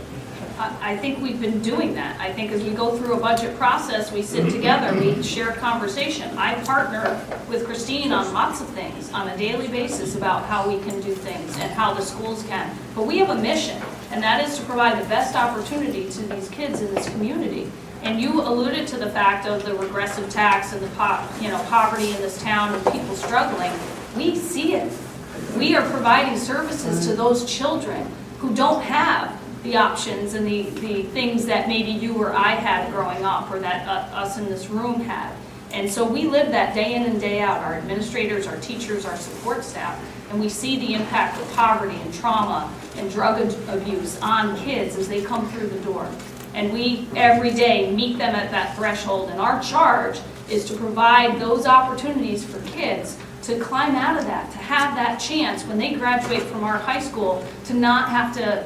I think we've been doing that. I think as we go through a budget process, we sit together, we share conversation. I partner with Christine on lots of things on a daily basis about how we can do things and how the schools can. But we have a mission, and that is to provide the best opportunity to these kids in this community. And you alluded to the fact of the regressive tax and the poverty in this town and people struggling. We see it. We are providing services to those children who don't have the options and the things that maybe you or I had growing up or that us in this room had. And so we live that day in and day out, our administrators, our teachers, our support staff, and we see the impact of poverty and trauma and drug abuse on kids as they come through the door. And we, every day, meet them at that threshold, and our charge is to provide those opportunities for kids to climb out of that, to have that chance when they graduate from our high school to not have to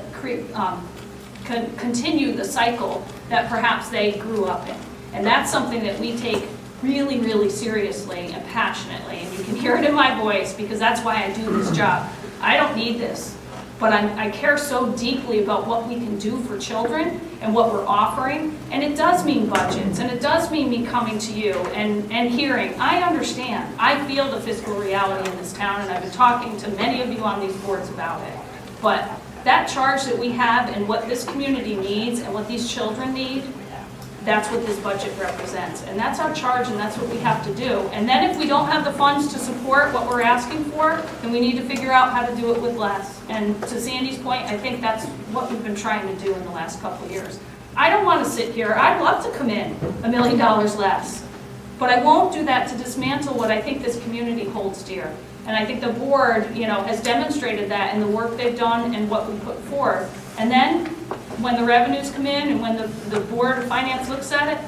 continue the cycle that perhaps they grew up in. And that's something that we take really, really seriously and passionately. And you can hear it in my voice because that's why I do this job. I don't need this, but I care so deeply about what we can do for children and what we're offering. And it does mean budgets, and it does mean me coming to you and hearing. I understand. I feel the fiscal reality in this town, and I've been talking to many of you on these boards about it. But that charge that we have and what this community needs and what these children need, that's what this budget represents. And that's our charge, and that's what we have to do. And then if we don't have the funds to support what we're asking for, then we need to figure out how to do it with less. And to Sandy's point, I think that's what we've been trying to do in the last couple of years. I don't want to sit here. I'd love to come in $1 million less. But I won't do that to dismantle what I think this community holds dear. And I think the board, has demonstrated that in the work they've done and what we put forth. And then, when the revenues come in and when the Board of Finance looks at it,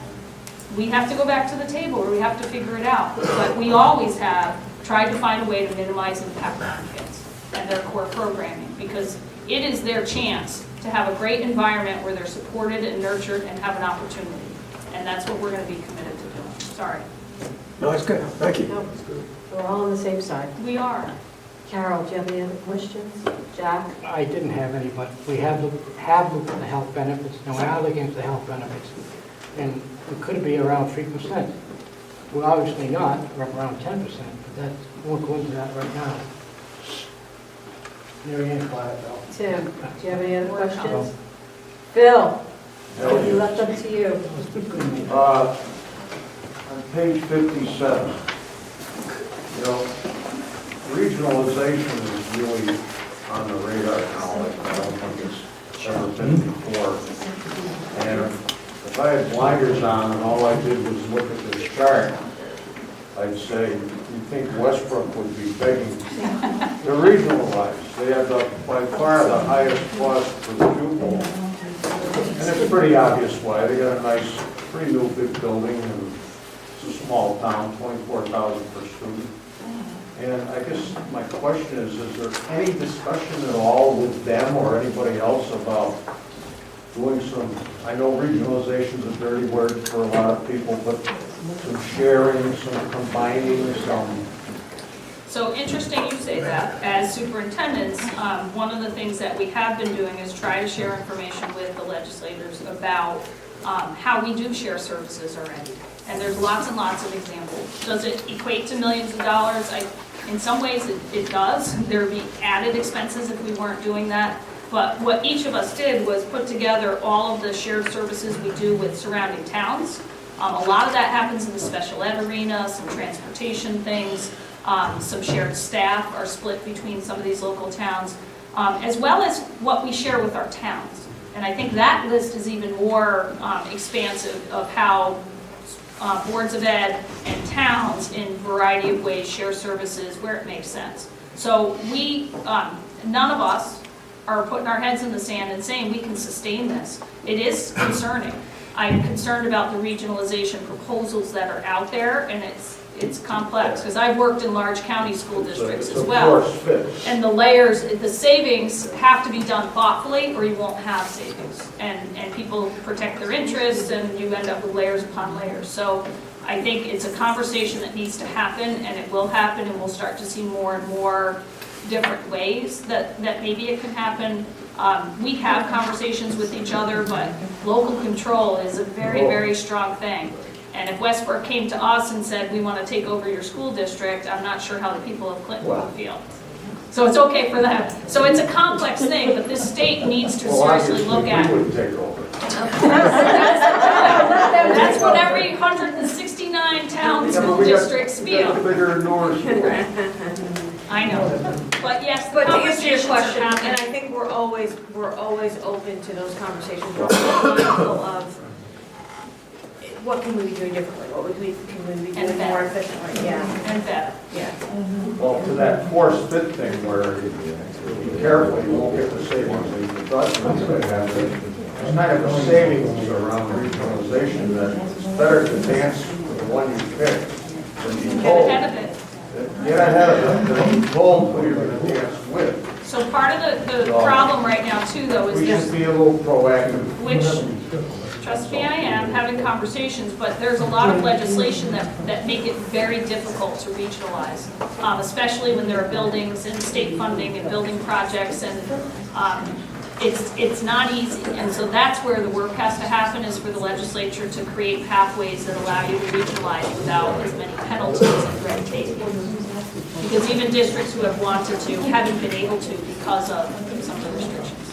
we have to go back to the table or we have to figure it out. But we always have tried to find a way to minimize impact on kids and their core programming, because it is their chance to have a great environment where they're supported and nurtured and have an opportunity. And that's what we're going to be committed to doing. Sorry. No, it's good, thank you. No, we're all on the same side. We are. Carol, do you have any other questions? Jack? I didn't have any, but we have looked at the health benefits, and we are looking at the health benefits. And it could be around 3%. We're obviously not, we're around 10%, but that won't go into that right now. Maryann, quiet though. Tim, do you have any other questions? Phil? We left up to you. On page 57, you know, regionalization is really on the radar now, like I don't think it's ever been before. And if I had blinders on and all I did was look at this chart, I'd say, you'd think Westbrook would be begging to regionalize. They have by far the highest cost for the pupil. And it's pretty obvious why. They got a nice, pretty new big building, and it's a small town, 24,000 per student. And I guess my question is there any discussion at all with them or anybody else about doing some, I know regionalization is a dirty word for a lot of people, but some sharing, some combining, some... So interesting you say that. As superintendents, one of the things that we have been doing is try to share information with the legislators about how we do share services already. And there's lots and lots of examples. Does it equate to millions of dollars? In some ways it does. There would be added expenses if we weren't doing that. But what each of us did was put together all of the shared services we do with surrounding towns. A lot of that happens in the special ed arena, some transportation things, some shared staff are split between some of these local towns, as well as what we share with our towns. And I think that list is even more expansive of how boards of ed and towns in a variety of ways share services where it makes sense. So we, none of us are putting our heads in the sand and saying we can sustain this. It is concerning. I'm concerned about the regionalization proposals that are out there, and it's complex, because I've worked in large county school districts as well. And the layers, the savings have to be done thoughtfully, or you won't have savings. And people protect their interests, and you end up with layers upon layers. So I think it's a conversation that needs to happen, and it will happen, and we'll start to see more and more different ways that maybe it can happen. We have conversations with each other, but local control is a very, very strong thing. And if Westbrook came to us and said, we want to take over your school district, I'm not sure how the people of Clinton would feel. So it's okay for them. So it's a complex thing, but this state needs to seriously look at. We would take over. That's what every 169 town school districts feel. Bigger doors. I know, but yes, the But to answer your conversations are question, and happening. I think we're always open to those conversations. We're always mindful of what can we be doing differently, can we be doing more efficiently, yeah. And better. Yeah. Well, to that force fit thing where you be careful, you won't get the savings that you thought you were going to have. There's kind of a savings around regionalization that it's better to dance with the one you pick than be Get told. ahead of it. Get ahead of it, than be told who you're going to dance with. So part of the problem right now too, though, is We this, should be a little proactive. which, trust me, I am having conversations, but there's a lot of legislation that make it very difficult to regionalize, especially when there are buildings and state funding and building projects, and it's not easy. And so that's where the work has to happen, is for the legislature to create pathways that allow you to regionalize without as many penalties and red tape. Because even districts who have wanted to haven't been able to because of some of the restrictions.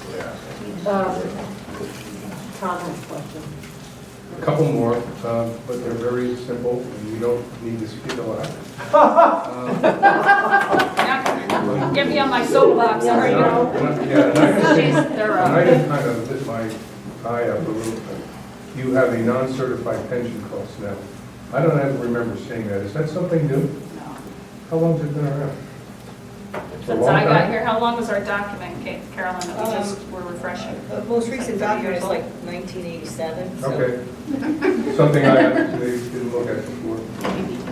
Tom has a question. A couple more, but they're very simple, and you don't need to speak a lot. Get me on my soapbox, are you? Yeah, and I just kind of lit my eye up a little. You have a non-certified pension cost now. I don't ever remember seeing that. Is that something new? How long has it been around? Since I got here, how long was our document, Carolyn, that we just were refreshing? The most recent document is like 1987, so. Okay. Something I didn't look at before.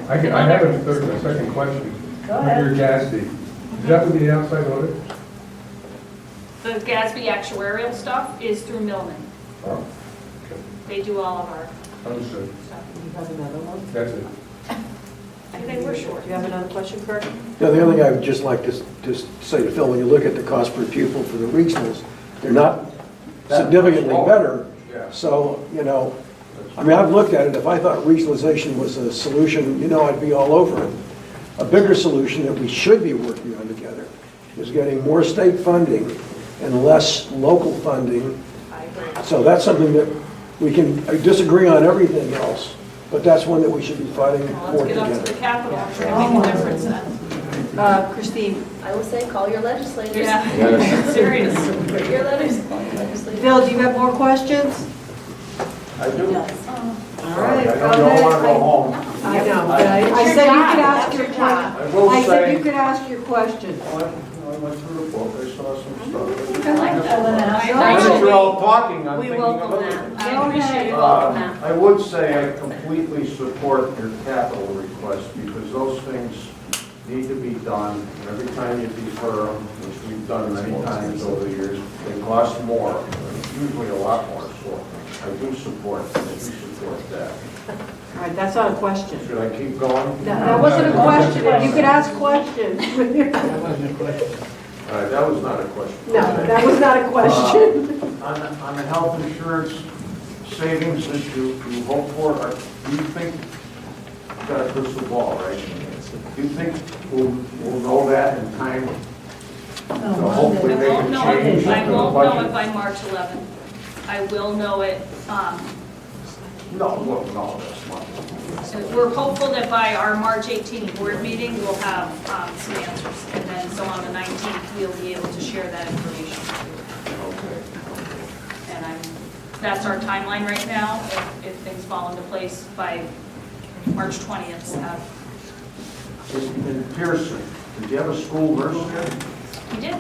I have a second question. Go On ahead. your gas fee, is that with the outside audit? The GASB actuarial stuff is through Millman. Oh, They do all of our understood. stuff. You have another one? That's it. They were short. Do you have another question, Kurt? Now, the other thing I would just like to say to Phil, when you look at the cost per pupil for the regionals, they're not significantly better. Yeah. So, you know, I mean, I've looked at it, if I thought regionalization was a solution, you know, I'd be all over it. A bigger solution that we should be working on together is getting more state funding and less local funding. I agree. So that's something that we can disagree on everything else, but that's one that we should be fighting Well, for let's get up to together. the Capitol, try to make a difference then. Christine, I will say, call your legislators. Yeah, serious. Put your letters, call your legislators. Bill, do you have more questions? I do. All right, I go don't want to ahead. go home. I know, but I said you could ask your question. I will I said say, you could ask your question. I went through the book, I saw some stuff. I like that. Now I that you're all appreciate, talking, I'm We thinking welcome of that. other things. I appreciate you Uh, welcome that. I would say I completely support your capital request because those things need to be done. And every time you defer them, which we've done many times over the years, they cost more, usually a lot more. So I do support that. All right, that's not a question. Should I keep going? That wasn't a question. You could ask questions. That wasn't a question. All right, that was not a question. No, that was not a question. On the health insurance savings that you hope for, do you think, you've got a crystal ball, right? Do you think we'll know that in time to hopefully I make won't a know change it, to I the won't know it budget? by March 11th. I will know it, No, well, no, that's not. so we're hopeful that by our March 18th board meeting, we'll have some answers. And then, so on the 19th, we'll be able to share that information. Okay. And that's our timeline right now. If things fall into place by March 20th, we'll have. In Pierson, did you have a school nurse there? We did.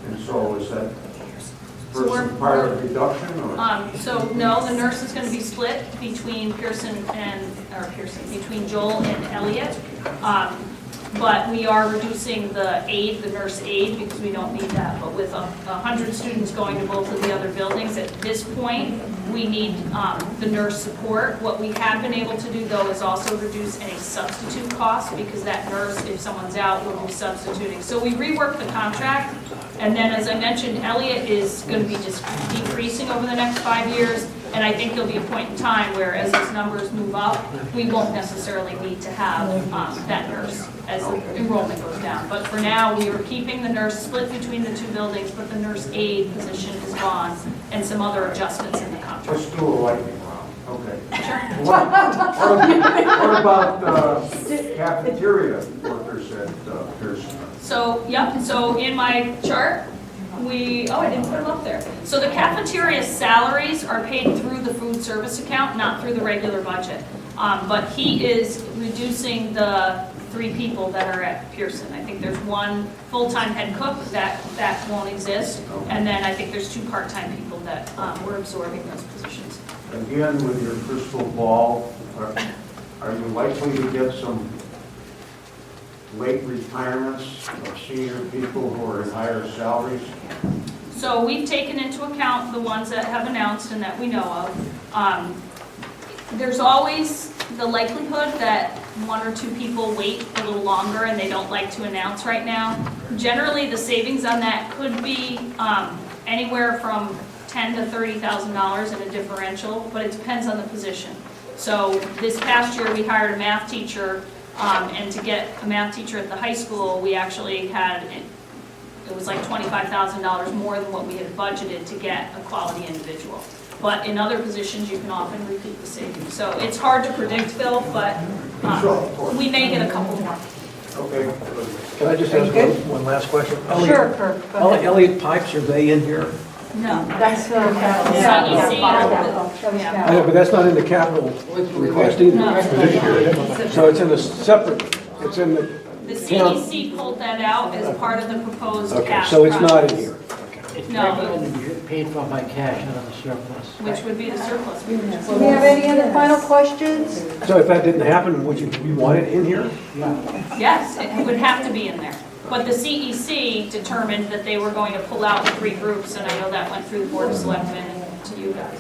And so is that So we're- person part of the reduction or? So no, the nurse is going to be split between between Joel and Elliot. But we are reducing the nurse aide, because we don't need that. But with 100 students going to both of the other buildings, at this point, we need the nurse support. What we have been able to do, though, is also reduce any substitute costs, because that nurse, if someone's out, will be substituting. So we reworked the contract, and then, as I mentioned, Elliot is going to be just decreasing over the next 5 years. And I think there'll be a point in time where, as these numbers move up, we won't necessarily need to have that nurse as the enrollment goes down. But for now, we are keeping the nurse split between the two buildings, but the nurse aide position is gone, and some other adjustments in the contract. Let's do a lightning round. Okay. What about cafeteria workers at Pierson? So, yep, so in my chart, I didn't put them up there. So the cafeteria salaries are paid through the food service account, not through the regular budget. But he is reducing the 3 people that are at Pierson. I think there's 1 full-time head cook that won't exist. And then I think there's 2 part-time people that we're absorbing those positions. Again, with your crystal ball, are you likely to get some late retirements of senior people who are in higher salaries? So we've taken into account the ones that have announced and that we know of. There's always the likelihood that 1 or 2 people wait a little longer and they don't like to announce right now. Generally, the savings on that could be anywhere from $10,000 to $30,000 in a differential, but it depends on the position. So this past year, we hired a math teacher, and to get a math teacher at the high school, we actually had, it was like $25,000 more than what we had budgeted to get a quality individual. But in other positions, you can often repeat the savings. So it's hard to predict, Phil, but we may get a couple more. Okay. Can I just ask one last question? Sure, Kirk. Go ahead. Elliott Pipes, are they in here? No. That's I know, but that's not in the capital request either. No. So it's in a separate, it's in the The town- CEC pulled that out as part of the proposed Okay, cash so it's not projects, in here. It's No. probably going to be paid for by cash out of the surplus. which would be the surplus. we were just- Do we have any other final questions? So if that didn't happen, would you want it in here? Yes, it would have to be in there. But the CEC determined that they were going to pull out the 3 groups, and I know that went through the Board of Selectmen and to you guys.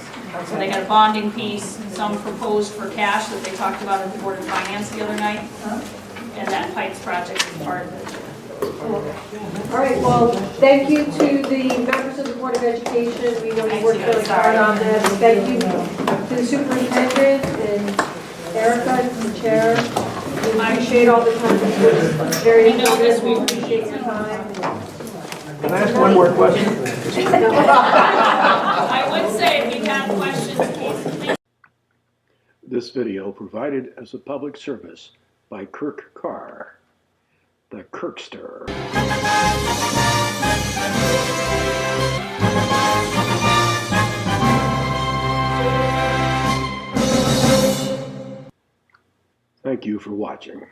So they got a bonding piece, some proposed for cash that they talked about at the Board of Finance the other night, and that Pikes project is part of it. All right, well, thank you to the members of the Board of Education. We know you worked really hard on this. Thank you to the superintendent and Erica, the chair. We appreciate all the time. It's very I know this important. won't We appreciate your time. Can I ask one more question? I would say if you have questions, please. This video provided as a public service by Kirk Carr, the Kirkster. Thank you for watching.